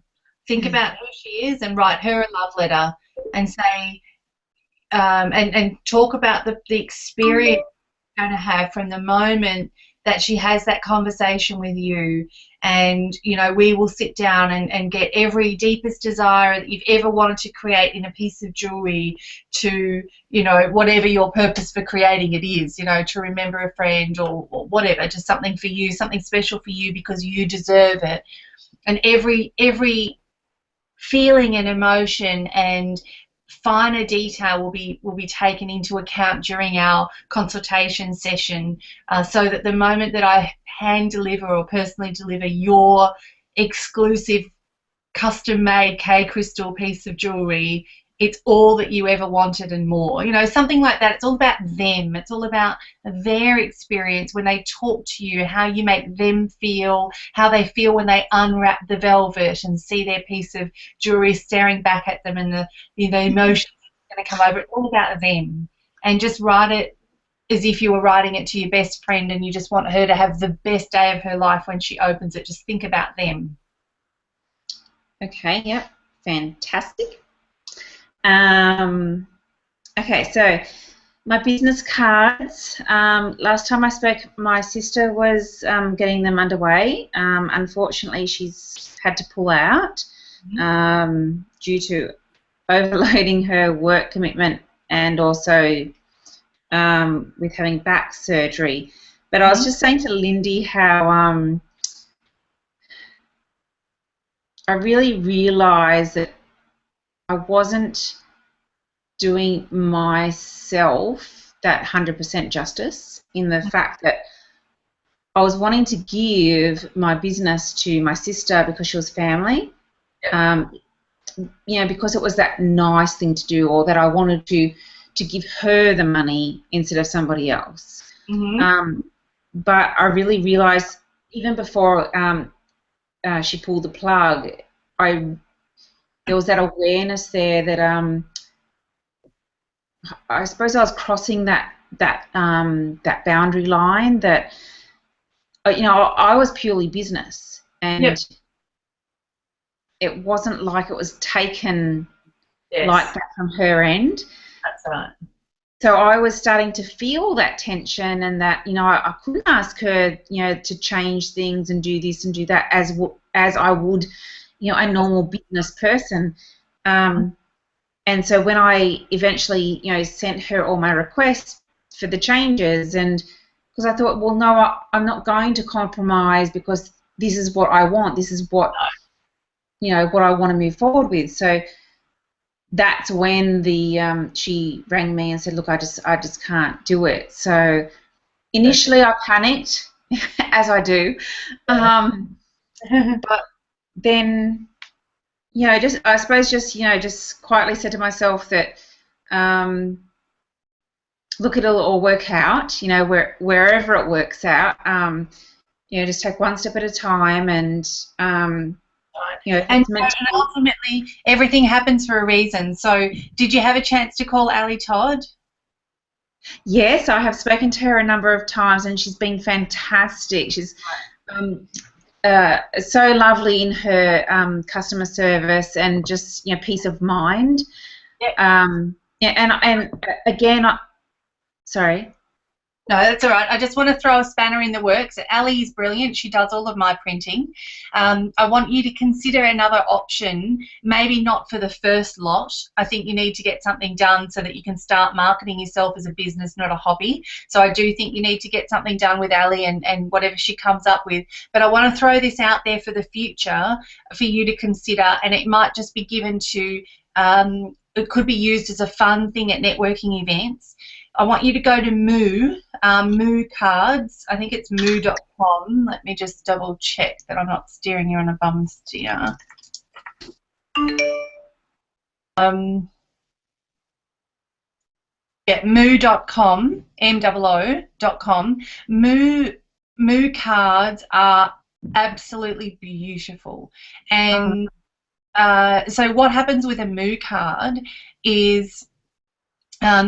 Think about who she is and write her a love letter and say and talk about the experience you're going to have from the moment that she has that conversation with you. And, we will sit down and get every deepest desire that you've ever wanted to create in a piece of jewelry to, whatever your purpose for creating it is, to remember a friend or whatever, just something for you, something special for you because you deserve it. And every feeling and emotion and finer detail will be taken into account during our consultation session, so that the moment that I hand deliver or personally deliver your exclusive custom-made K crystal piece of jewelry, it's all that you ever wanted and more. Something like that. It's all about them. It's all about their experience when they talk to you, how you make them feel, how they feel when they unwrap the velvet and see their piece of jewelry staring back at them, and the emotions going to come over. It's all about them. And just write it as if you were writing it to your best friend and you just want her to have the best day of her life when she opens it. Just think about them. Okay, yep, fantastic. Okay, so my business cards. Last time I spoke, my sister was getting them underway. Unfortunately, she's had to pull out due to overloading her work commitment and also with having back surgery. But I was just saying to Lindy how I really realised that I wasn't doing myself that 100% justice in the fact that I was wanting to give my business to my sister because she was family, because it was that nice thing to do, or that I wanted to give her the money instead of somebody else. But I really realised even before she pulled the plug, there was that awareness there that I suppose I was crossing that boundary line that I was purely business, and Yep. it wasn't like it was taken Yes. like that from her end. That's right. So I was starting to feel that tension, and that I couldn't ask her to change things and do this and do that as I would a normal business person. And so when I eventually sent her all my requests for the changes, and because I thought, well, no, I'm not going to compromise, because this is what I want. This is what what I want to move forward with. So that's when she rang me and said, look, I just can't do it. So initially I panicked, as I do, but then I suppose just quietly said to myself that look, it'll all work out, wherever it works out. Just take one step at a time, and and ultimately everything happens for a reason. So did you have a chance to call Ali Todd? Yes, I have spoken to her a number of times, and she's been fantastic. She's so lovely in her customer service, and just peace of mind. Yep. And again, sorry. No, that's all right. I just want to throw a spanner in the works. Ali is brilliant. She does all of my printing. I want you to consider another option, maybe not for the first lot. I think you need to get something done so that you can start marketing yourself as a business, not a hobby. So I do think you need to get something done with Ali and whatever she comes up with. But I want to throw this out there for the future for you to consider, and it might just be given to, it could be used as a fun thing at networking events. I want you to go to Moo Cards. I think it's moo.com. Let me just double check that I'm not steering you on a bum steer. Yeah, moo.com, MOO.com. Moo Cards are absolutely beautiful. And so what happens with a Moo card is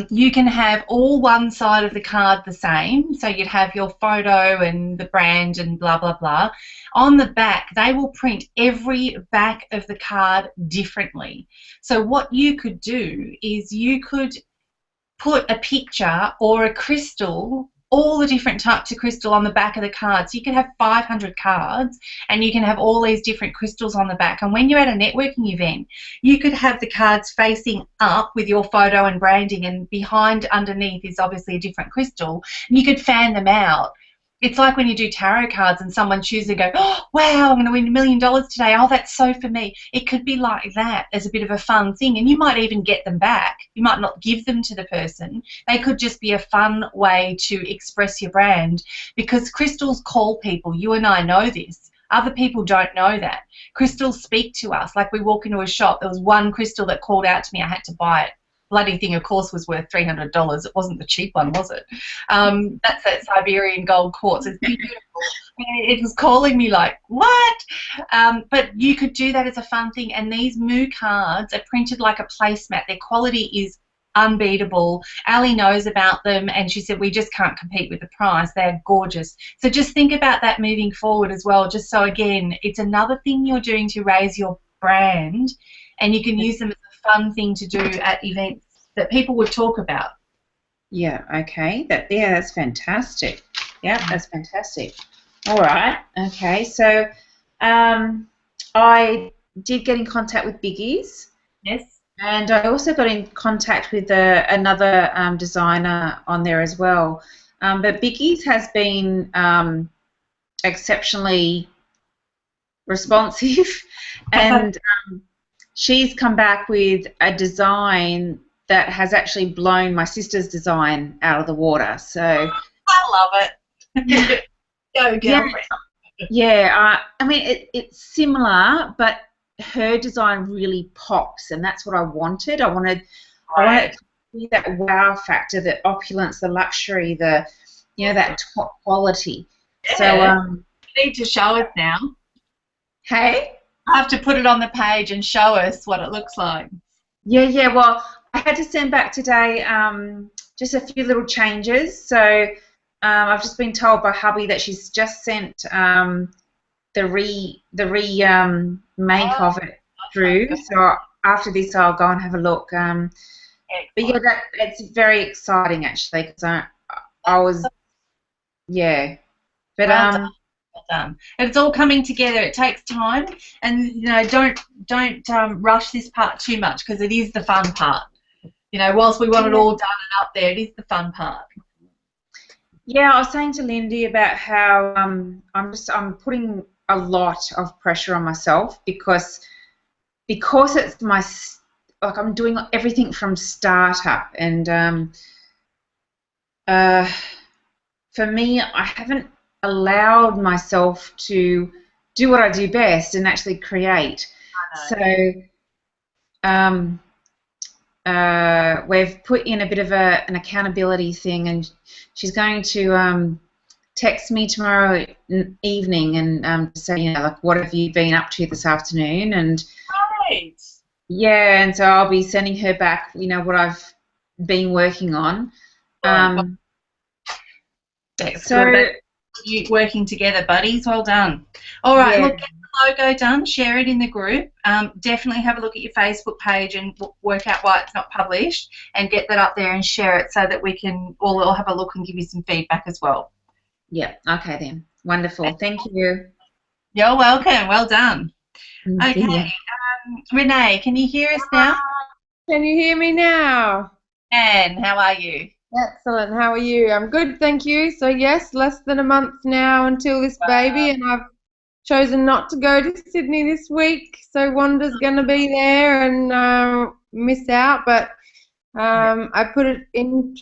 you can have all one side of the card the same, so you'd have your photo and the brand and blah, blah, blah. On the back, they will print every back of the card differently. So what you could do is you could put a picture or a crystal, all the different types of crystal on the back of the card. So you can have 500 cards, and you can have all these different crystals on the back. And when you're at a networking event, you could have the cards facing up with your photo and branding, and behind, underneath, is obviously a different crystal, and you could fan them out. It's like when you do tarot cards and someone chooses to go, oh, wow, I'm going to win $1 million today. Oh, that's so for me. It could be like that as a bit of a fun thing, and you might even get them back. You might not give them to the person. They could just be a fun way to express your brand, because crystals call people. You and I know this. Other people don't know that. Crystals speak to us. Like, we walk into a shop, there was one crystal that called out to me. I had to buy it. Bloody thing, of course, was worth $300. It wasn't the cheap one, was it? That's that Siberian gold quartz. It's beautiful. It was calling me like, what? But you could do that as a fun thing. And these Moo cards are printed like a placemat. Their quality is unbeatable. Ali knows about them, and she said, we just can't compete with the price. They're gorgeous. So just think about that moving forward as well, just so, again, it's another thing you're doing to raise your brand, and you can use them as a fun thing to do at events that people would talk about. Yeah, okay. That's fantastic. Yeah, that's fantastic. All right. Okay, so I did get in contact with Biggie's. Yes. And I also got in contact with another designer on there as well. But Biggie's has been exceptionally responsive, and she's come back with a design that has actually blown my sister's design out of the water. So I love it. Go, girlfriend. Yeah. I mean, it's similar, but her design really pops, and that's what I wanted. I wanted it to be that wow factor, the opulence, the luxury, the that top quality. Yeah. So you need to show us now. Hey. I have to put it on the page and show us what it looks like. Yeah. Well, I had to send back today just a few little changes. So I've just been told by hubby that she's just sent the make of it through. So after this, I'll go and have a look. But yeah, it's very exciting actually, because I was, yeah. But Well done. Well done. And it's all coming together. It takes time, and you know, don't rush this part too much, because it is the fun part. You know, whilst we want it all done and up there, it is the fun part. Yeah, I was saying to Lindy about how I'm putting a lot of pressure on myself because it's my, like, I'm doing everything from startup, and for me, I haven't allowed myself to do what I do best and actually create. So we've put in a bit of an accountability thing, and she's going to text me tomorrow evening and say, you know, like, what have you been up to this afternoon? And Right. yeah, and so I'll be sending her back, you know, what I've been working on. So you working together, buddies. Well done. All right, yeah. look, get the logo done. Share it in the group. Definitely have a look at your Facebook page and work out why it's not published, and get that up there and share it so that we can all have a look and give you some feedback as well. Yeah. Okay then. Wonderful. Thank you. You're welcome. Well done. See ya. Okay. Renee, can you hear us now? Can you hear me now? Anne, how are you? Excellent. How are you? I'm good, thank you. So yes, less than a month now until this baby, and I've chosen not to go to Sydney this week. So Wanda's going to be there and miss out. But I put it into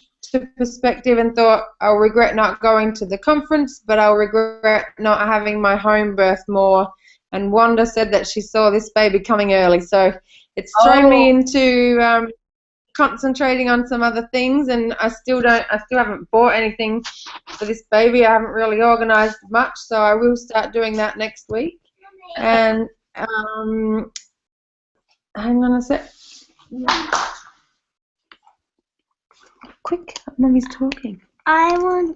perspective and thought I'll regret not going to the conference, but I'll regret not having my home birth more. And Wanda said that she saw this baby coming early, so it's thrown me into concentrating on some other things, and I still haven't bought anything for this baby. I haven't really organised much, so I will start doing that next week. And hang on a sec. Quick, Mummy's talking. Can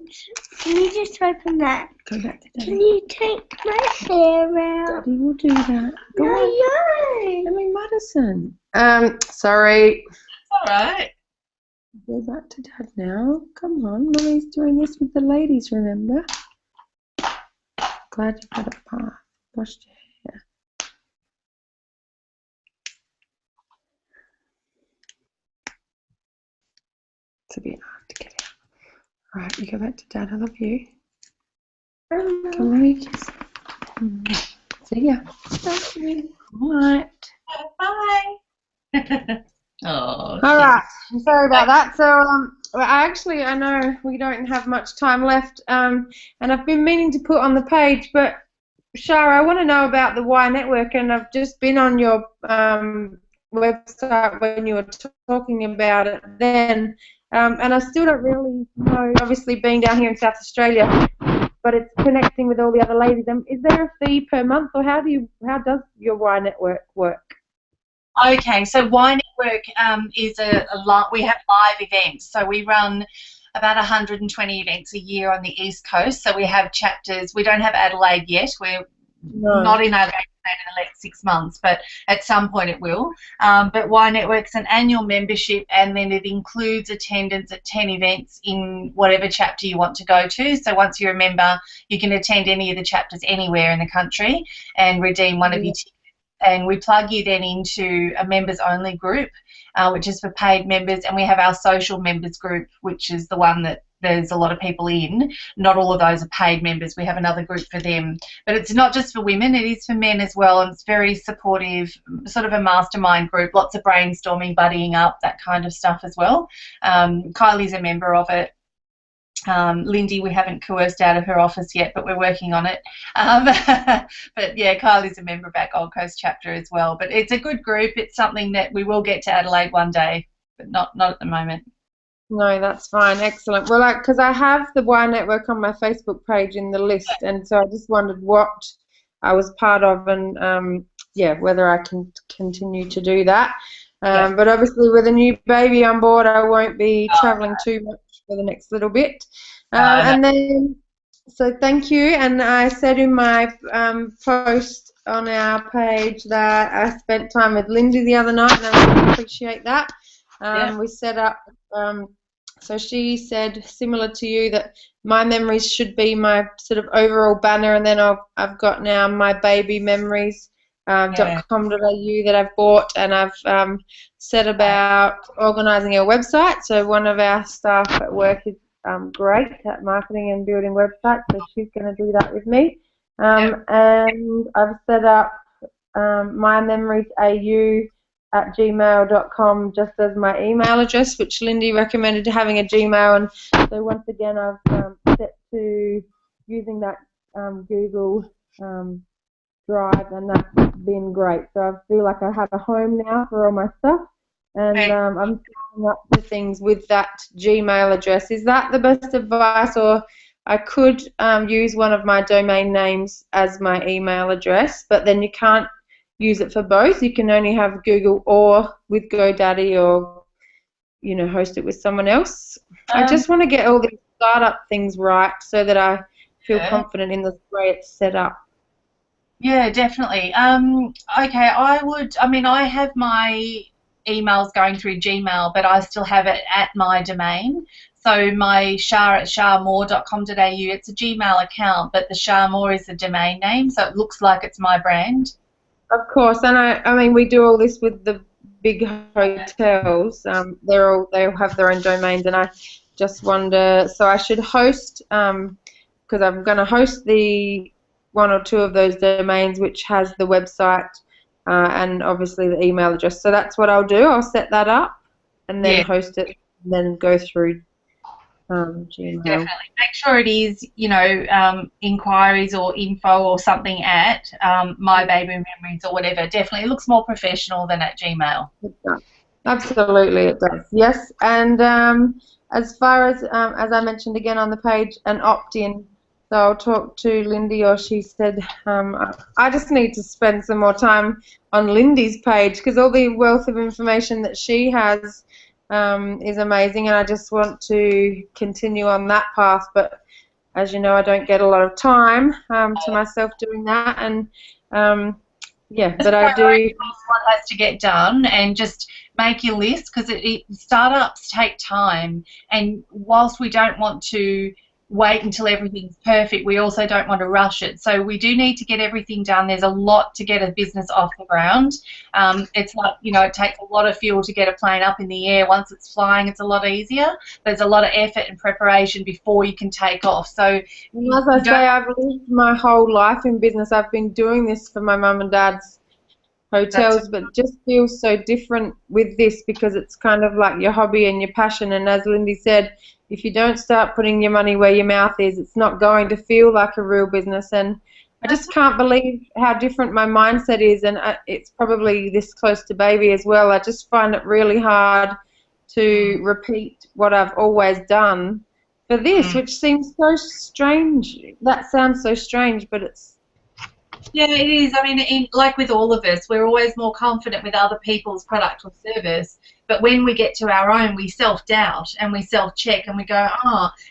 you just open that? Go back to Daddy. Can you take my hair out? Daddy will do that. Go on. No. Let me Madison. Sorry. All right. Go back to Dad now. Come on, Mummy's doing this with the ladies, remember? Glad you got a bath. Washed your hair. It's a bit hard to get out. Alright, you go back to Dad. I love you. Come on, kiss. See ya. Alright. Bye. Oh. All right. Sorry about that. So, I know we don't have much time left, and I've been meaning to put on the page, but Shara, I want to know about the Y Network, and I've just been on your website when you were talking about it then, and I still don't really know. Obviously, being down here in South Australia, but it's connecting with all the other ladies. Is there a fee per month, or how does your Y Network work? Okay, so Y Network is we have live events. So we run about 120 events a year on the East Coast. So we have chapters. We don't have Adelaide yet. We're not in Adelaide in the next 6 months, but at some point it will. But Y Network's an annual membership, and then it includes attendance at 10 events in whatever chapter you want to go to. So once you're a member, you can attend any of the chapters anywhere in the country and redeem one of your tickets. And we plug you then into a members-only group, which is for paid members, and we have our social members group, which is the one that there's a lot of people in. Not all of those are paid members. We have another group for them. But it's not just for women, it is for men as well, and it's very supportive, sort of a mastermind group, lots of brainstorming, buddying up, that kind of stuff as well. Kylie's a member of it. Lindy, we haven't coerced out of her office yet, but we're working on it. But yeah, Kylie's a member of our Gold Coast chapter as well. But it's a good group. It's something that we will get to Adelaide one day, but not at the moment. No, that's fine. Excellent. Well, because I have the Y Network on my Facebook page in the list, and so I just wondered what I was part of, and yeah, whether I can continue to do that. But obviously with a new baby on board, I won't be traveling too much for the next little bit. And then, so thank you. And I said in my post on our page that I spent time with Lindy the other night, and I really appreciate that. We set up, so she said, similar to you, that my memories should be my sort of overall banner, and then I've got now my baby memories. .com.au that I've bought, and I've set about organising a website. So one of our staff at work is great at marketing and building websites, so she's going to do that with me. And I've set up mymemoriesau@gmail.com just as my email address, which Lindy recommended having a Gmail, and so once again I've set to using that Google Drive, and that's been great. So I feel like I have a home now for all my stuff, and I'm signing up to things with that Gmail address. Is that the best advice, or I could use one of my domain names as my email address, but then you can't use it for both? You can only have Google or with GoDaddy, or host it with someone else. I just want to get all these startup things right so that I feel confident in the way it's set up. Yeah, definitely. Okay, I have my emails going through Gmail, but I still have it at my domain. So my shah@shahmore.com.au, it's a Gmail account, but the Shahmore is the domain name, so it looks like it's my brand. Of course, and I mean, we do all this with the big hotels. They all have their own domains, and I just wonder, so I should host, because I'm going to host the one or two of those domains which has the website and obviously the email address. So that's what I'll do. I'll set that up and then host it, and then go through Gmail. Definitely. Make sure it is, inquiries or info or something at My Baby Memories or whatever. Definitely. It looks more professional than at Gmail. It does. Absolutely, it does. Yes, and as far as I mentioned again on the page, an opt-in. So I'll talk to Lindy, or she said, I just need to spend some more time on Lindy's page, because all the wealth of information that she has is amazing, and I just want to continue on that path. But as you know, I don't get a lot of time to myself doing that, and but I do. What has to get done, and just make your list, because startups take time, and whilst we don't want to wait until everything's perfect, we also don't want to rush it. So we do need to get everything done. There's a lot to get a business off the ground. It's like, it takes a lot of fuel to get a plane up in the air. Once it's flying, it's a lot easier. There's a lot of effort and preparation before you can take off. So as I say, I've lived my whole life in business. I've been doing this for my mum and dad's hotels, but it just feels so different with this, because it's kind of like your hobby and your passion. And as Lindy said, if you don't start putting your money where your mouth is, it's not going to feel like a real business. And I just can't believe how different my mindset is, and it's probably this close to baby as well. I just find it really hard to repeat what I've always done for this, which seems so strange. That sounds so strange, but it's... Yeah, it is. I mean, like with all of us, we're always more confident with other people's product or service. But when we get to our own, we self-doubt and we self-check, and we go,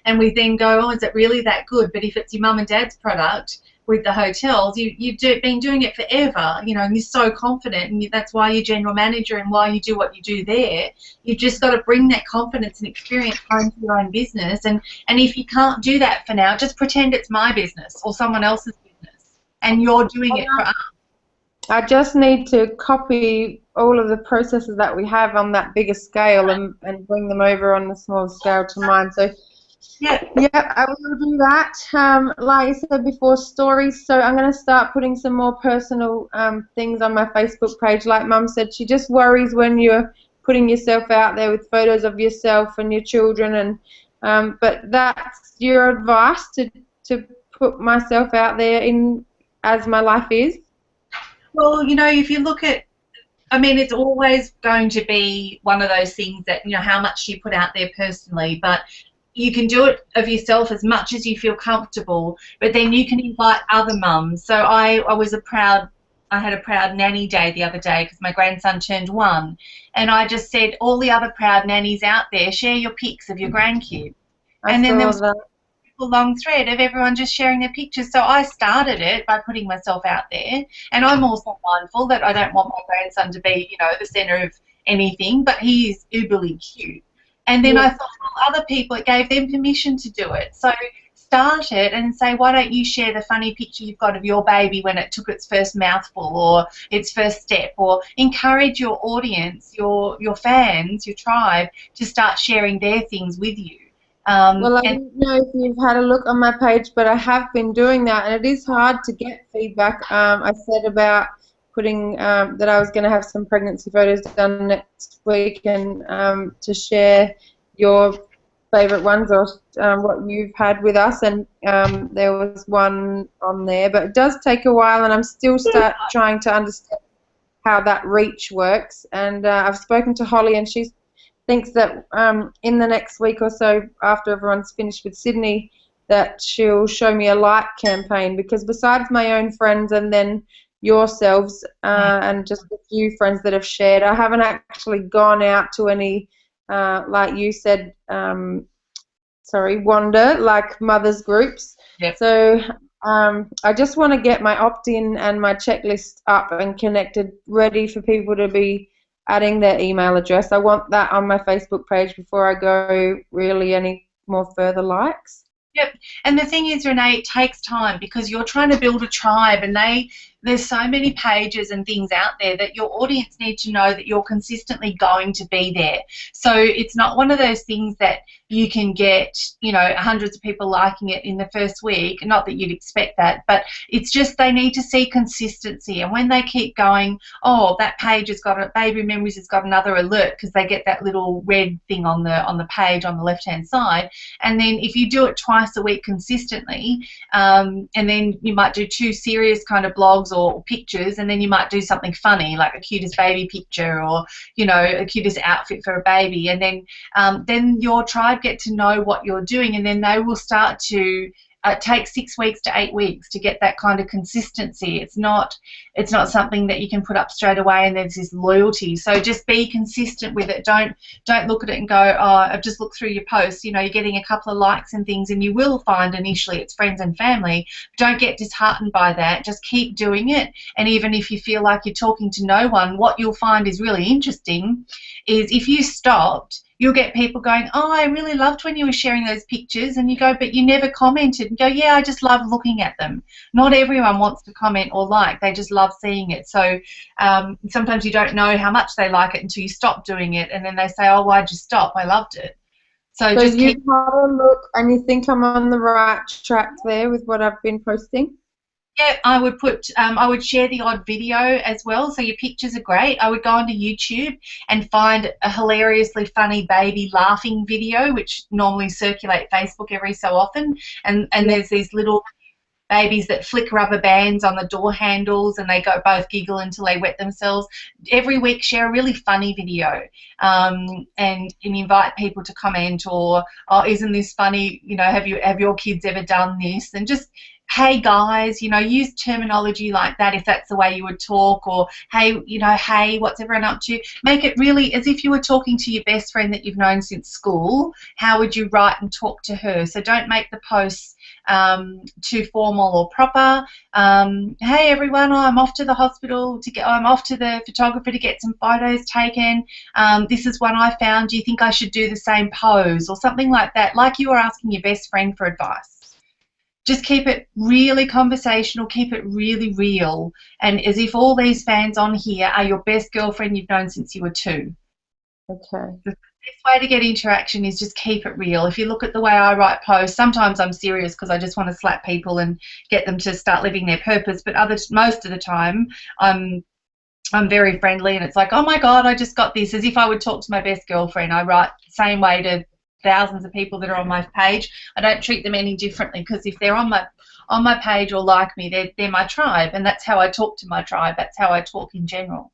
and we then go, is it really that good? But if it's your mum and dad's product with the hotels, you've been doing it forever, and you're so confident, and that's why you're general manager and why you do what you do there. You've just got to bring that confidence and experience home to your own business. And if you can't do that for now, just pretend it's my business or someone else's business, and you're doing it for us. I just need to copy all of the processes that we have on that bigger scale and bring them over on the small scale to mine. So, yeah, I will do that. Like I said before, stories. So I'm going to start putting some more personal things on my Facebook page. Like Mum said, she just worries when you're putting yourself out there with photos of yourself and your children. And but that's your advice, to put myself out there in as my life is. Well, if you look at, it's always going to be one of those things that, how much you put out there personally, but you can do it of yourself as much as you feel comfortable, but then you can invite other mums. So I was a proud I had a proud nanny day the other day because my grandson turned 1, and I just said, all the other proud nannies out there, share your pics of your grandkids. And then there was a long thread of everyone just sharing their pictures. So I started it by putting myself out there, and I'm also mindful that I don't want my grandson to be, you know, the centre of anything, but he is uberly cute. And then I thought, well, other people, it gave them permission to do it. So start it and say, why don't you share the funny picture you've got of your baby when it took its first mouthful or its first step, or encourage your audience, your fans, your tribe to start sharing their things with you. Well, I don't know if you've had a look on my page, but I have been doing that, and it is hard to get feedback. I said about putting that I was going to have some pregnancy photos done next week, and to share your favourite ones or what you've had with us, and there was one on there, but it does take a while, and I'm still trying to understand how that reach works. And I've spoken to Holly, and she thinks that in the next week or so, after everyone's finished with Sydney, that she'll show me a like campaign, because besides my own friends and then yourselves and just a few friends that have shared, I haven't actually gone out to any, like you said, Wanda, like mothers groups. Yep. So I just want to get my opt-in and my checklist up and connected, ready for people to be adding their email address. I want that on my Facebook page before I go really any more further likes. Yep. And the thing is, Renee, it takes time, because you're trying to build a tribe, and there's so many pages and things out there that your audience need to know that you're consistently going to be there. So it's not one of those things that you can get, you know, hundreds of people liking it in the first week. Not that you'd expect that, but it's just they need to see consistency. And when they keep going, oh, that page has got Baby Memories has got another alert, because they get that little red thing on the page on the left-hand side. And then if you do it twice a week consistently, and then you might do 2 serious kind of blogs or pictures, and then you might do something funny like a cutest baby picture, or, you know, a cutest outfit for a baby, and then your tribe get to know what you're doing, and then they will start to take 6 weeks to 8 weeks to get that kind of consistency. It's not something that you can put up straight away and there's this loyalty. So just be consistent with it. Don't look at it and go, oh, I've just looked through your posts. You know, you're getting a couple of likes and things, and you will find initially it's friends and family. Don't get disheartened by that. Just keep doing it. And even if you feel like you're talking to no one, what you'll find is really interesting is if you stopped, you'll get people going, oh, I really loved when you were sharing those pictures, and you go, but you never commented, and go, yeah, I just love looking at them. Not everyone wants to comment or like, they just love seeing it. So sometimes you don't know how much they like it until you stop doing it, and then they say, oh, why'd you stop? I loved it. So just you've had a look and you think I'm on the right track there with what I've been posting? Yeah, I would put. I would share the odd video as well. So your pictures are great. I would go onto YouTube and find a hilariously funny baby laughing video, which normally circulate Facebook every so often. And there's these little babies that flick rubber bands on the door handles, and they both giggle until they wet themselves. Every week, share a really funny video, and invite people to comment, or, oh, isn't this funny? You know, have your kids ever done this? And just, hey guys, you know, use terminology like that if that's the way you would talk, or hey, you know, hey, what's everyone up to? Make it really as if you were talking to your best friend that you've known since school. How would you write and talk to her? So don't make the posts too formal or proper. Hey everyone, I'm off to the hospital I'm off to the photographer to get some photos taken. This is one I found. Do you think I should do the same pose, or something like that, like you were asking your best friend for advice? Just keep it really conversational, keep it really real, and as if all these fans on here are your best girlfriend you've known since you were 2. Okay. The best way to get interaction is just keep it real. If you look at the way I write posts, sometimes I'm serious because I just want to slap people and get them to start living their purpose, but most of the time I'm very friendly, and it's like, oh my God, I just got this, as if I would talk to my best girlfriend. I write the same way to thousands of people that are on my page. I don't treat them any differently, because if they're on my page or like me, they're my tribe, and that's how I talk to my tribe. That's how I talk in general.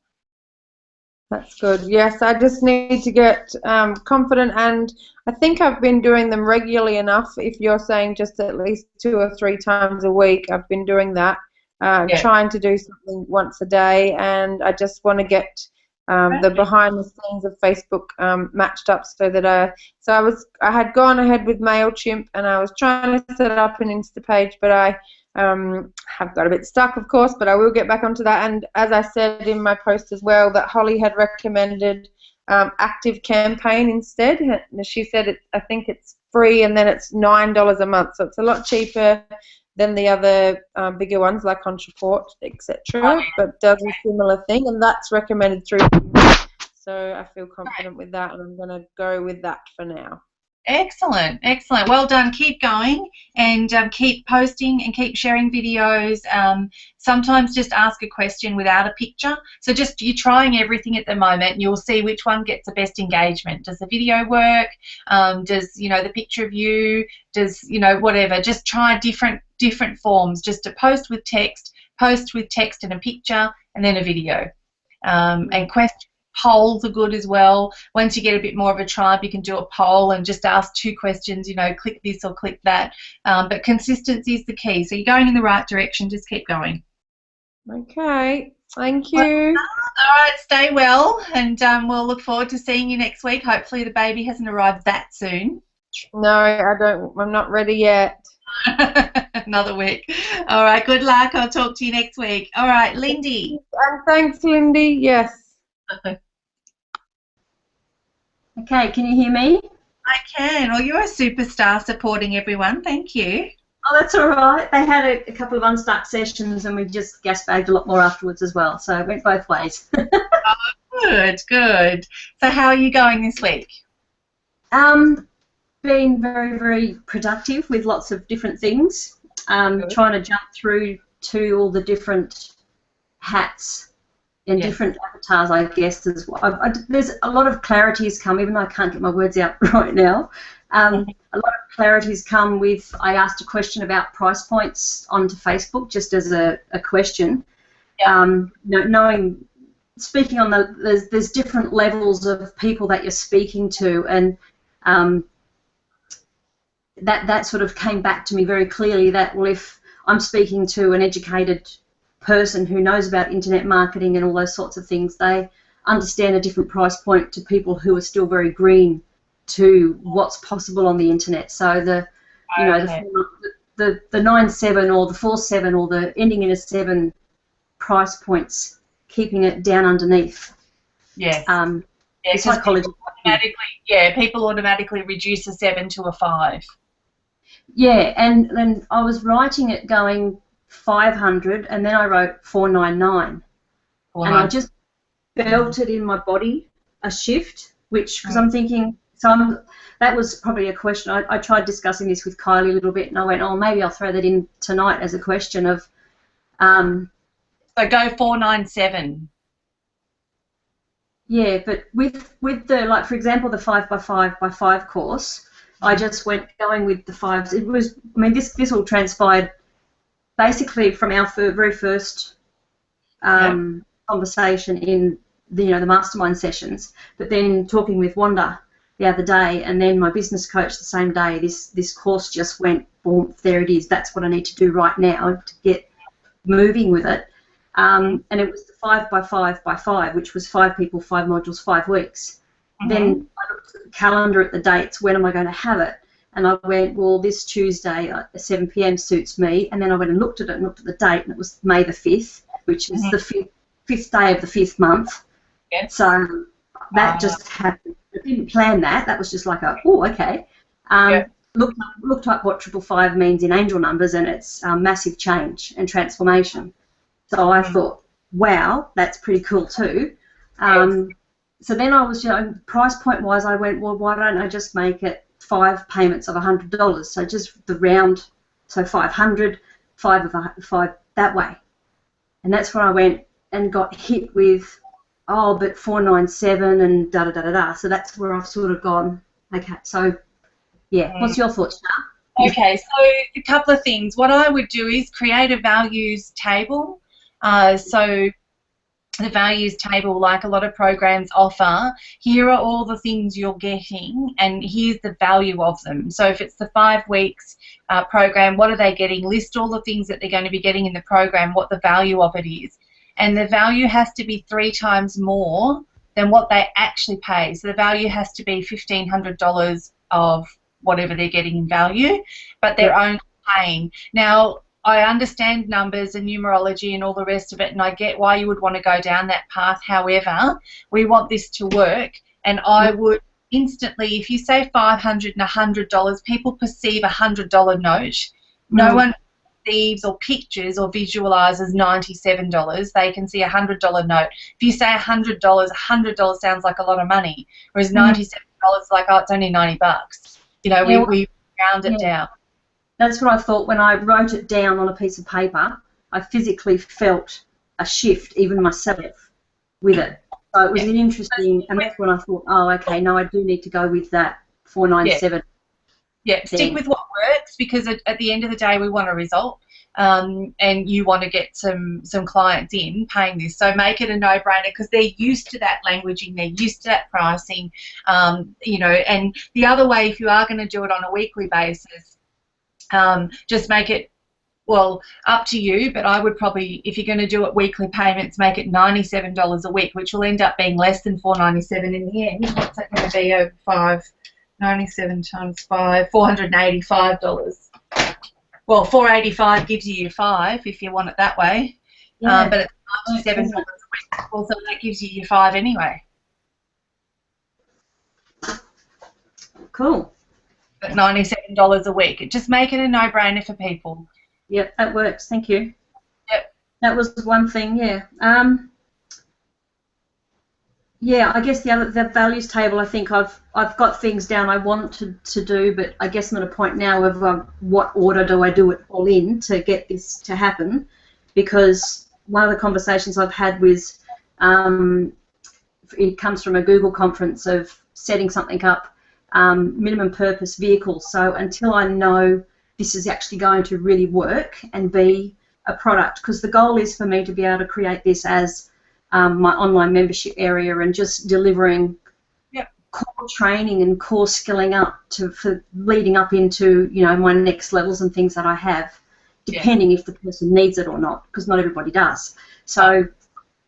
That's good. Yes, I just need to get confident, and I think I've been doing them regularly enough. If you're saying just at least 2 or 3 times a week, I've been doing that. trying to do something once a day, and I just want to get the behind the scenes of Facebook matched up so that I had gone ahead with MailChimp, and I was trying to set up an Insta page, but I have got a bit stuck, of course, but I will get back onto that. And as I said in my post as well, that Holly had recommended Active Campaign instead. She said I think it's free, and then it's $9 a month, so it's a lot cheaper than the other bigger ones like Ontraport, etc. But does a similar thing, and that's recommended through. So I feel confident with that, and I'm going to go with that for now. Excellent, excellent. Well done. Keep going, and keep posting and keep sharing videos. Sometimes just ask a question without a picture. So just you're trying everything at the moment, and you'll see which one gets the best engagement. Does the video work? Does the picture of you? Does whatever? Just try different forms. Just to post with text and a picture, and then a video. And polls are good as well. Once you get a bit more of a tribe, you can do a poll and just ask 2 questions, click this or click that. But consistency is the key. So you're going in the right direction. Just keep going. Okay. Thank you. All right. Stay well, and we'll look forward to seeing you next week. Hopefully the baby hasn't arrived that soon. No, I don't. I'm not ready yet. Another week. All right. Good luck. I'll talk to you next week. All right, Lindy. And thanks, Lindy. Yes. Okay, can you hear me? I can. Well, you're a superstar supporting everyone. Thank you. Oh, that's all right. They had a couple of unstuck sessions, and we just gas bagged a lot more afterwards as well, so it went both ways. Good, good. So how are you going this week? Been very, very productive with lots of different things. Trying to jump through to all the different hats and different avatars, I guess, as well. There's a lot of clarity has come, even though I can't get my words out right now. A lot of clarity has come with, I asked a question about price points onto Facebook, just as a question. Knowing, speaking on there's different levels of people that you're speaking to, and that sort of came back to me very clearly that, well, if I'm speaking to an educated person who knows about internet marketing and all those sorts of things, they understand a different price point to people who are still very green to what's possible on the internet. So the 9.7 or the 4.7 or the ending in a 7 price points, keeping it down underneath. Yes. Psychology. People automatically reduce a 7 to a 5. Yeah, and then I was writing it going 500, and then I wrote 499, and I just felt it in my body, a shift, because I'm thinking, that was probably a question. I tried discussing this with Kylie a little bit, and I went, oh, maybe I'll throw that in tonight as a question of. So go 497. Yeah, but with the, like, for example, the 5x5x5 course, I just went going with the 5s. It was, I mean, this all transpired basically from our very first conversation in the mastermind sessions, but then talking with Wanda the other day, and then my business coach the same day. This course just went, boom, there it is. That's what I need to do right now to get moving with it. And it was the 5x5x5, which was 5 people, 5 modules, 5 weeks. Then I looked at the calendar at the dates. When am I going to have it? And I went, well, this Tuesday at 7 p.m. suits me. And then I went and looked at it and looked at the date, and it was May the 5th, which is the fifth day of the 5th month. Yes. So that just happened. I didn't plan that. That was just like okay. Looked up what 555 means in angel numbers, and it's massive change and transformation. So I thought, wow, that's pretty cool too. So then I was, price point wise, I went, well, why don't I just make it 5 payments of $100? So just the round, so 500, 5 that way. And that's where I went and got hit with, but 497 and da-da-da-da-da. So that's where I've sort of gone, okay, so, yeah. What's your thoughts, Shah? Okay, so a couple of things. What I would do is create a values table. So the values table, like a lot of programs offer, here are all the things you're getting and here's the value of them. So if it's the 5 weeks program, what are they getting? List all the things that they're going to be getting in the program, what the value of it is. And the value has to be 3 times more than what they actually pay. So the value has to be $1,500 of whatever they're getting in value, but they're only paying. Now, I understand numbers and numerology and all the rest of it, and I get why you would want to go down that path. However, we want this to work, and I would instantly, if you say $500 and $100, people perceive a $100 note. No one perceives or pictures or visualizes $97. They can see a $100 note. If you say $100, $100 sounds like a lot of money, whereas $97 is like, oh, it's only 90 bucks. You know, we round it down. That's what I thought when I wrote it down on a piece of paper. I physically felt a shift, even myself, with it. So it was an interesting, and that's when I thought, oh, okay, no, I do need to go with that 497. Yeah, stick with what works, because at the end of the day, we want a result, and you want to get some clients in paying this. So make it a no-brainer, because they're used to that languaging, they're used to that pricing, you know. And the other way, if you are going to do it on a weekly basis, just make it, well, up to you, but I would probably, if you're going to do it weekly payments, make it $97 a week, which will end up being less than $497 in the end. What's that going to be over 5? 97 times 5, $485. Well, $485 gives you your 5 if you want it that way, but it's $97 a week. Well, so that gives you your 5 anyway. Cool. At $97 a week. Just make it a no-brainer for people. Yep, that works. Thank you. Yep. That was one thing. Yeah. Yeah. I guess the values table. I think I've got things down I want to do, but I guess I'm at a point now of what order do I do it all in to get this to happen? Because one of the conversations I've had with it comes from a Google conference of setting something up. Minimum purpose vehicle. So until I know this is actually going to really work and be a product, because the goal is for me to be able to create this as my online membership area and just delivering core training and core skilling up for leading up into, you know, my next levels and things that I have, depending if the person needs it or not, because not everybody does. So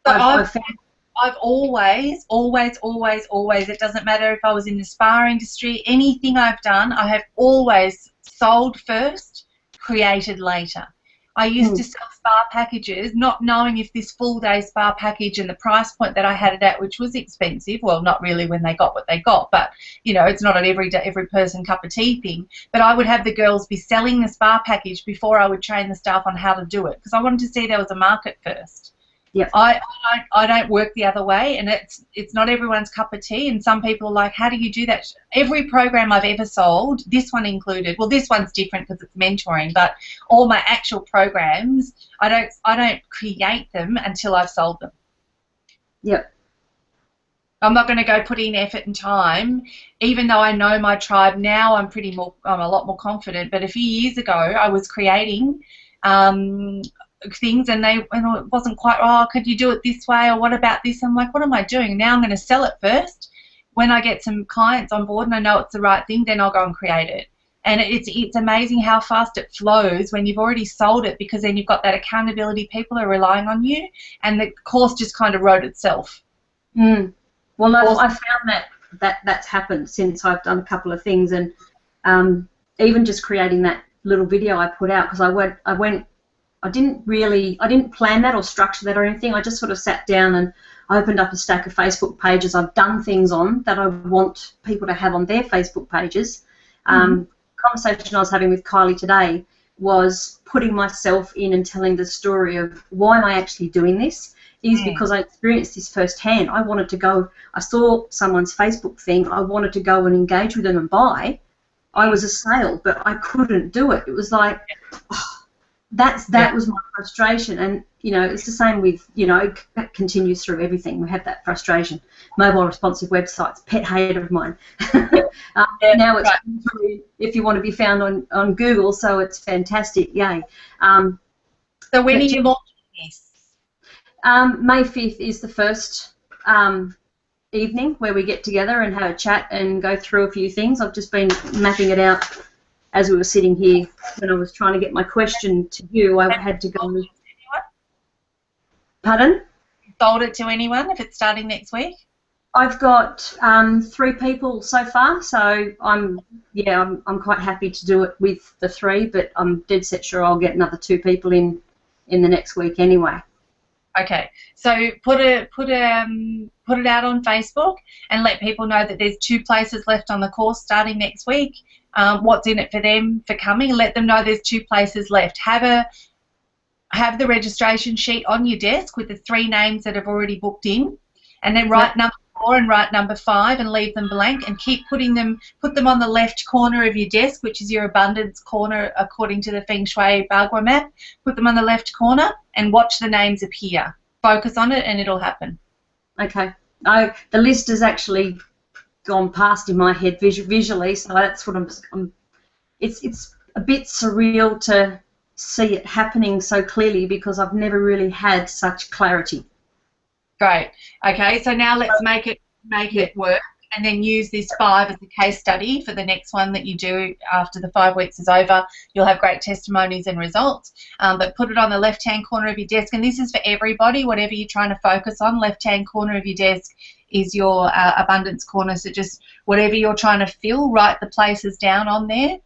I've found. I've always, it doesn't matter if I was in the spa industry, anything I've done, I have always sold first, created later. I used to sell spa packages, not knowing if this full-day spa package and the price point that I had it at, which was expensive, well, not really when they got what they got, but, you know, it's not an every person cup of tea thing, but I would have the girls be selling the spa package before I would train the staff on how to do it, because I wanted to see there was a market first. Yep. I don't work the other way, and it's not everyone's cup of tea, and some people are like, how do you do that? Every program I've ever sold, this one included, well, this one's different because it's mentoring, but all my actual programs, I don't create them until I've sold them. Yep. I'm not going to go put in effort and time, even though I know my tribe now. I'm a lot more confident, but a few years ago I was creating things, and it wasn't quite, oh, could you do it this way, or what about this? I'm like, what am I doing? Now I'm going to sell it first. When I get some clients on board and I know it's the right thing, then I'll go and create it. And it's amazing how fast it flows when you've already sold it, because then you've got that accountability, people are relying on you, and the course just kind of wrote itself. Well, I found that's happened since I've done a couple of things, and even just creating that little video I put out, because I didn't plan that or structure that or anything. I just sort of sat down and opened up a stack of Facebook pages I've done things on that I want people to have on their Facebook pages. Conversation I was having with Kylie today was putting myself in and telling the story of why am I actually doing this is because I experienced this firsthand. I wanted to go, I saw someone's Facebook thing, I wanted to go and engage with them and buy. I was a sale, but I couldn't do it. It was like, that was my frustration, and you know, it's the same with, you know, that continues through everything. We have that frustration. Mobile responsive websites, pet hate of mine. Now it's if you want to be found on Google, so it's fantastic. Yay! So when are you launching this? May 5th is the first evening where we get together and have a chat and go through a few things. I've just been mapping it out as we were sitting here when I was trying to get my question to you. I had to go. Pardon? Sold it to anyone if it's starting next week? I've got 3 people so far, so I'm quite happy to do it with the 3, but I'm dead set sure I'll get another 2 people in the next week anyway. Okay, so put it out on Facebook and let people know that there's 2 places left on the course starting next week. What's in it for them for coming? Let them know there's 2 places left. Have the registration sheet on your desk with the 3 names that have already booked in, and then write number 4 and write number 5 and leave them blank, and put them on the left corner of your desk, which is your abundance corner according to the Feng Shui Bagua map. Put them on the left corner and watch the names appear. Focus on it and it'll happen. Okay. The list has actually gone past in my head visually, so that's what it's a bit surreal to see it happening so clearly because I've never really had such clarity. Great. Okay, so now let's make it work, and then use this 5 as a case study for the next one that you do after the 5 weeks is over. You'll have great testimonies and results, but put it on the left-hand corner of your desk, and this is for everybody, whatever you're trying to focus on. Left-hand corner of your desk is your abundance corner, so just whatever you're trying to fill, write the places down on there.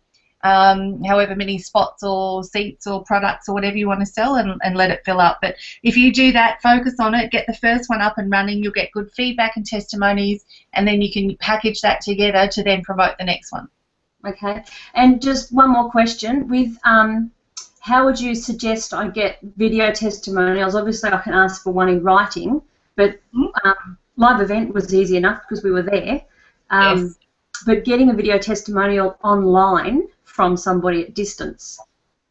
However many spots or seats or products or whatever you want to sell, and let it fill up. But if you do that, focus on it, get the first one up and running, you'll get good feedback and testimonies, and then you can package that together to then promote the next one. Okay, and just one more question. With how would you suggest I get video testimonials? Obviously I can ask for one in writing, but live event was easy enough because we were there. Yes. But getting a video testimonial online from somebody at distance.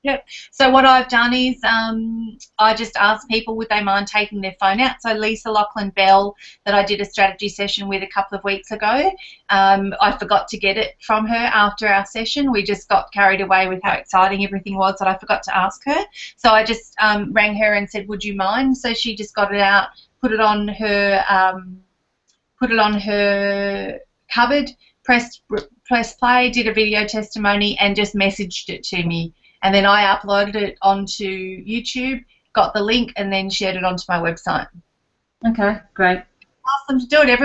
Yep. So what I've done is I just asked people would they mind taking their phone out. So Lisa Lachlan Bell, that I did a strategy session with a couple of weeks ago, I forgot to get it from her after our session. We just got carried away with how exciting everything was that I forgot to ask her. So I just rang her and said, would you mind? So she just got it out, put it on her cupboard, press play, did a video testimony, and just messaged it to me. And then I uploaded it onto YouTube, got the link, and then shared it onto my website. Okay, great. Ask them to do it.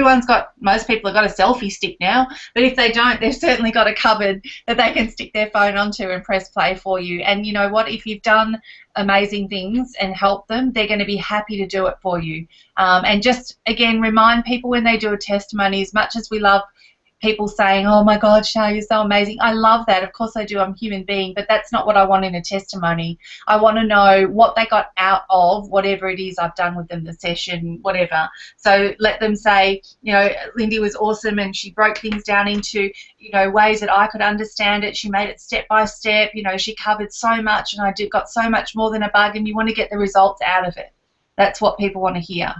Most people have got a selfie stick now, but if they don't, they've certainly got a cupboard that they can stick their phone onto and press play for you. And you know what? If you've done amazing things and helped them, they're going to be happy to do it for you. And just, again, remind people when they do a testimony, as much as we love people saying, oh my God, Shah, you're so amazing. I love that. Of course I do. I'm a human being, but that's not what I want in a testimony. I want to know what they got out of whatever it is I've done with them, the session, whatever. So let them say, you know, Lindy was awesome and she broke things down into, you know, ways that I could understand it. She made it step by step. You know, she covered so much and got so much more than a bug, and you want to get the results out of it. That's what people want to hear.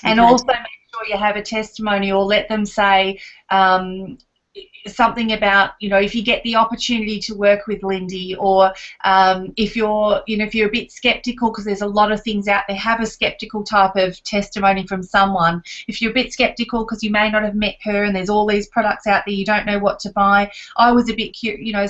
And also make sure you have a testimony, or let them say something about, you know, if you get the opportunity to work with Lindy, or if you're a bit skeptical, because there's a lot of things out there, have a skeptical type of testimony from someone. If you're a bit skeptical because you may not have met her and there's all these products out there, you don't know what to buy. I was a bit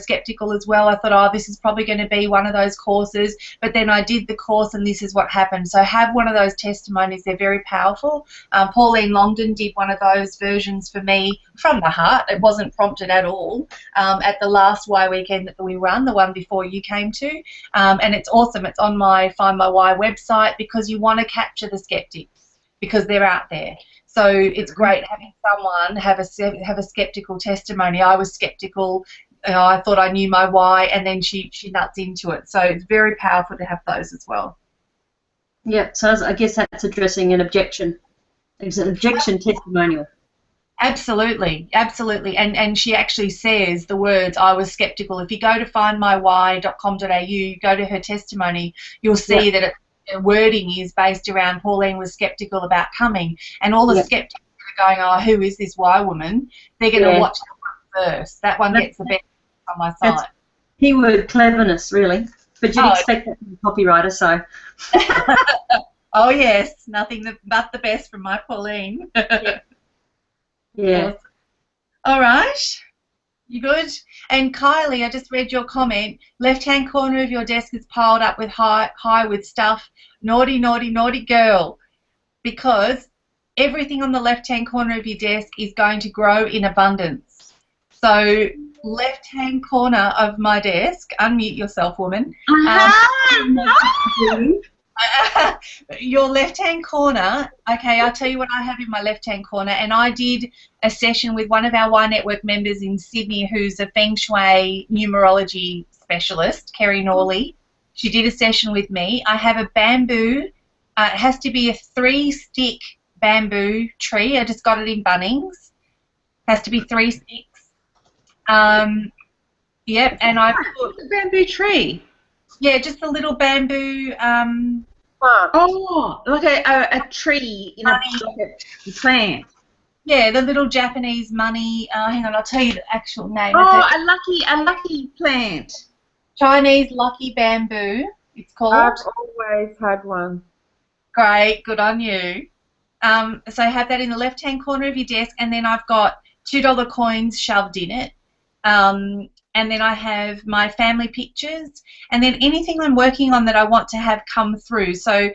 skeptical as well. I thought, oh, this is probably going to be one of those courses, but then I did the course and this is what happened. So have one of those testimonies. They're very powerful. Pauline Longdon did one of those versions for me from the heart. It wasn't prompted at all at the last Y weekend that we run, the one before you came to, and it's awesome. It's on my Find My Why website, because you want to capture the skeptics because they're out there. So it's great having someone have a skeptical testimony. I was skeptical. I thought I knew my why, and then she nuts into it. So it's very powerful to have those as well. Yeah, so I guess that's addressing an objection. It's an objection testimonial. Absolutely, absolutely. And she actually says the words, I was skeptical. If you go to findmywhy.com.au, go to her testimony, you'll see that her wording is based around Pauline was skeptical about coming. And all the skeptics are going, oh, who is this Y woman? They're going to watch that one first. That one gets the best on my site. Keyword cleverness, really. But you'd expect that from a copywriter, so. Oh yes, nothing but the best from my Pauline. Yeah. Awesome. All right. You good? And Kylie, I just read your comment. Left-hand corner of your desk is piled up with high with stuff. Naughty, naughty, naughty girl. Because everything on the left-hand corner of your desk is going to grow in abundance. So left-hand corner of my desk, unmute yourself, woman. Your left-hand corner, okay, I'll tell you what I have in my left-hand corner, and I did a session with one of our Y Network members in Sydney who's a Feng Shui numerology specialist, Kerry Norley. She did a session with me. I have a bamboo, it has to be a 3-stick bamboo tree. I just got it in Bunnings. Has to be 3 sticks. Yep, and I put a bamboo tree. Yeah, just a little bamboo. Oh, like a tree in a plant. Yeah, the little Japanese money. Hang on, I'll tell you the actual name. Oh, a lucky plant. Chinese lucky bamboo. It's called. I've always had one. Great, good on you. So have that in the left-hand corner of your desk, and then I've got $2 coins shoved in it. And then I have my family pictures, and then anything I'm working on that I want to have come through. So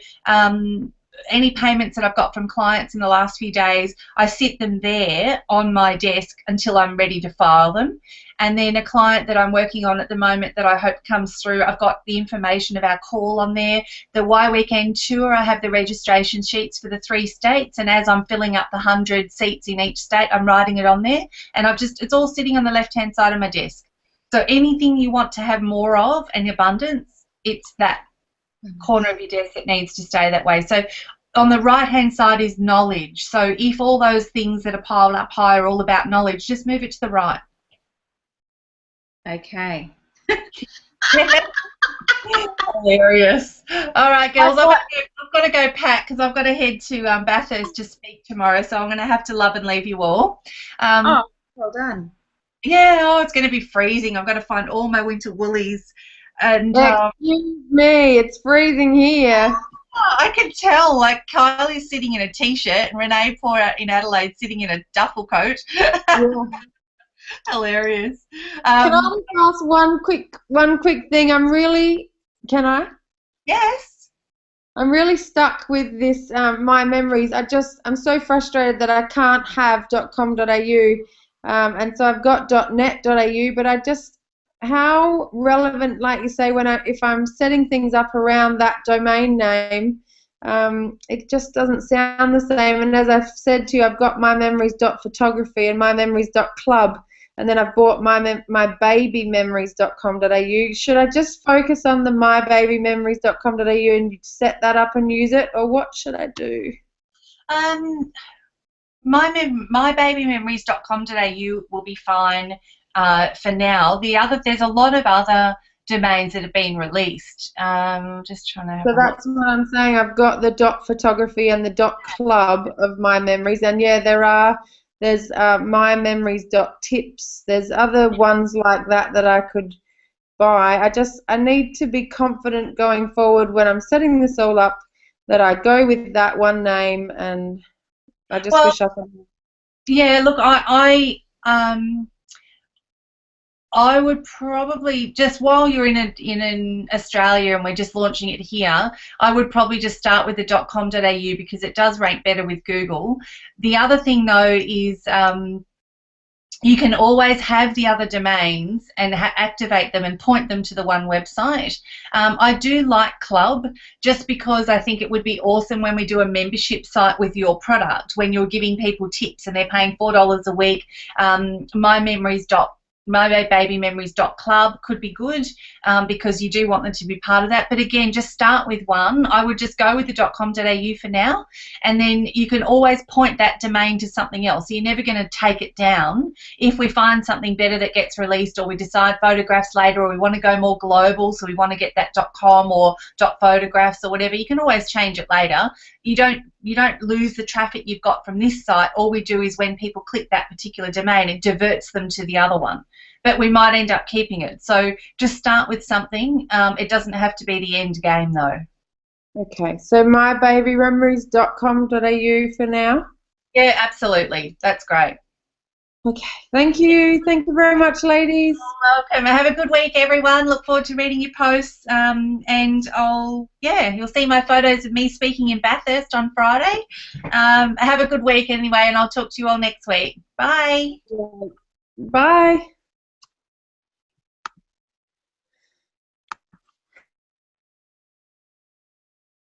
any payments that I've got from clients in the last few days, I sit them there on my desk until I'm ready to file them. And then a client that I'm working on at the moment that I hope comes through, I've got the information of our call on there. The Y Weekend Tour, I have the registration sheets for the 3 states, and as I'm filling up the 100 seats in each state, I'm writing it on there. And it's all sitting on the left-hand side of my desk. So anything you want to have more of in abundance, it's that corner of your desk that needs to stay that way. So on the right-hand side is knowledge. So if all those things that are piled up high are all about knowledge, just move it to the right. Okay. Hilarious. All right, girls, I've got to go pack because I've got to head to Bathurst to speak tomorrow, so I'm going to have to love and leave you all. Oh, well done. Yeah, oh, it's going to be freezing. I've got to find all my winter woolies. And excuse me, it's freezing here. I can tell, like Kylie's sitting in a t-shirt and Renee poor in Adelaide sitting in a duffel coat. Yeah. Hilarious. Can I just ask one quick thing? Can I? Yes. I'm really stuck with this, My Memories. I'm so frustrated that I can't have .com.au, and so I've got .net.au, but how relevant, like you say, if I'm setting things up around that domain name, it just doesn't sound the same. And as I've said to you, I've got mymemories.photography and mymemories.club, and then I've bought mybabymemories.com.au. Should I just focus on the mybabymemories.com.au and set that up and use it, or what should I do? Mybabymemories.com.au will be fine for now. There's a lot of other domains that have been released. Just trying to. So that's what I'm saying. I've got the .photography and the .club of My Memories, and yeah, there's mymemories.tips. There's other ones like that I could buy. I need to be confident going forward when I'm setting this all up that I go with that one name, and I just wish I could. Yeah, look, I would probably, just while you're in Australia and we're just launching it here, I would probably just start with the .com.au because it does rank better with Google. The other thing though is you can always have the other domains and activate them and point them to the one website. I do like Club just because I think it would be awesome when we do a membership site with your product, when you're giving people tips and they're paying $4 a week. mybabymemories.club could be good because you do want them to be part of that. But again, just start with one. I would just go with the .com.au for now, and then you can always point that domain to something else. So you're never going to take it down. If we find something better that gets released, or we decide photographs later, or we want to go more global, so we want to get that .com or .photographs or whatever, you can always change it later. You lose the traffic you've got from this site. All we do is when people click that particular domain, it diverts them to the other one. But we might end up keeping it. So just start with something. It doesn't have to be the end game, though. Okay, so mybabymemories.com.au for now. Yeah, absolutely. That's great. Okay, thank you. Thank you very much, ladies. Welcome. Have a good week, everyone. Look forward to reading your posts. And you'll see my photos of me speaking in Bathurst on Friday. Have a good week anyway, and I'll talk to you all next week. Bye. Bye.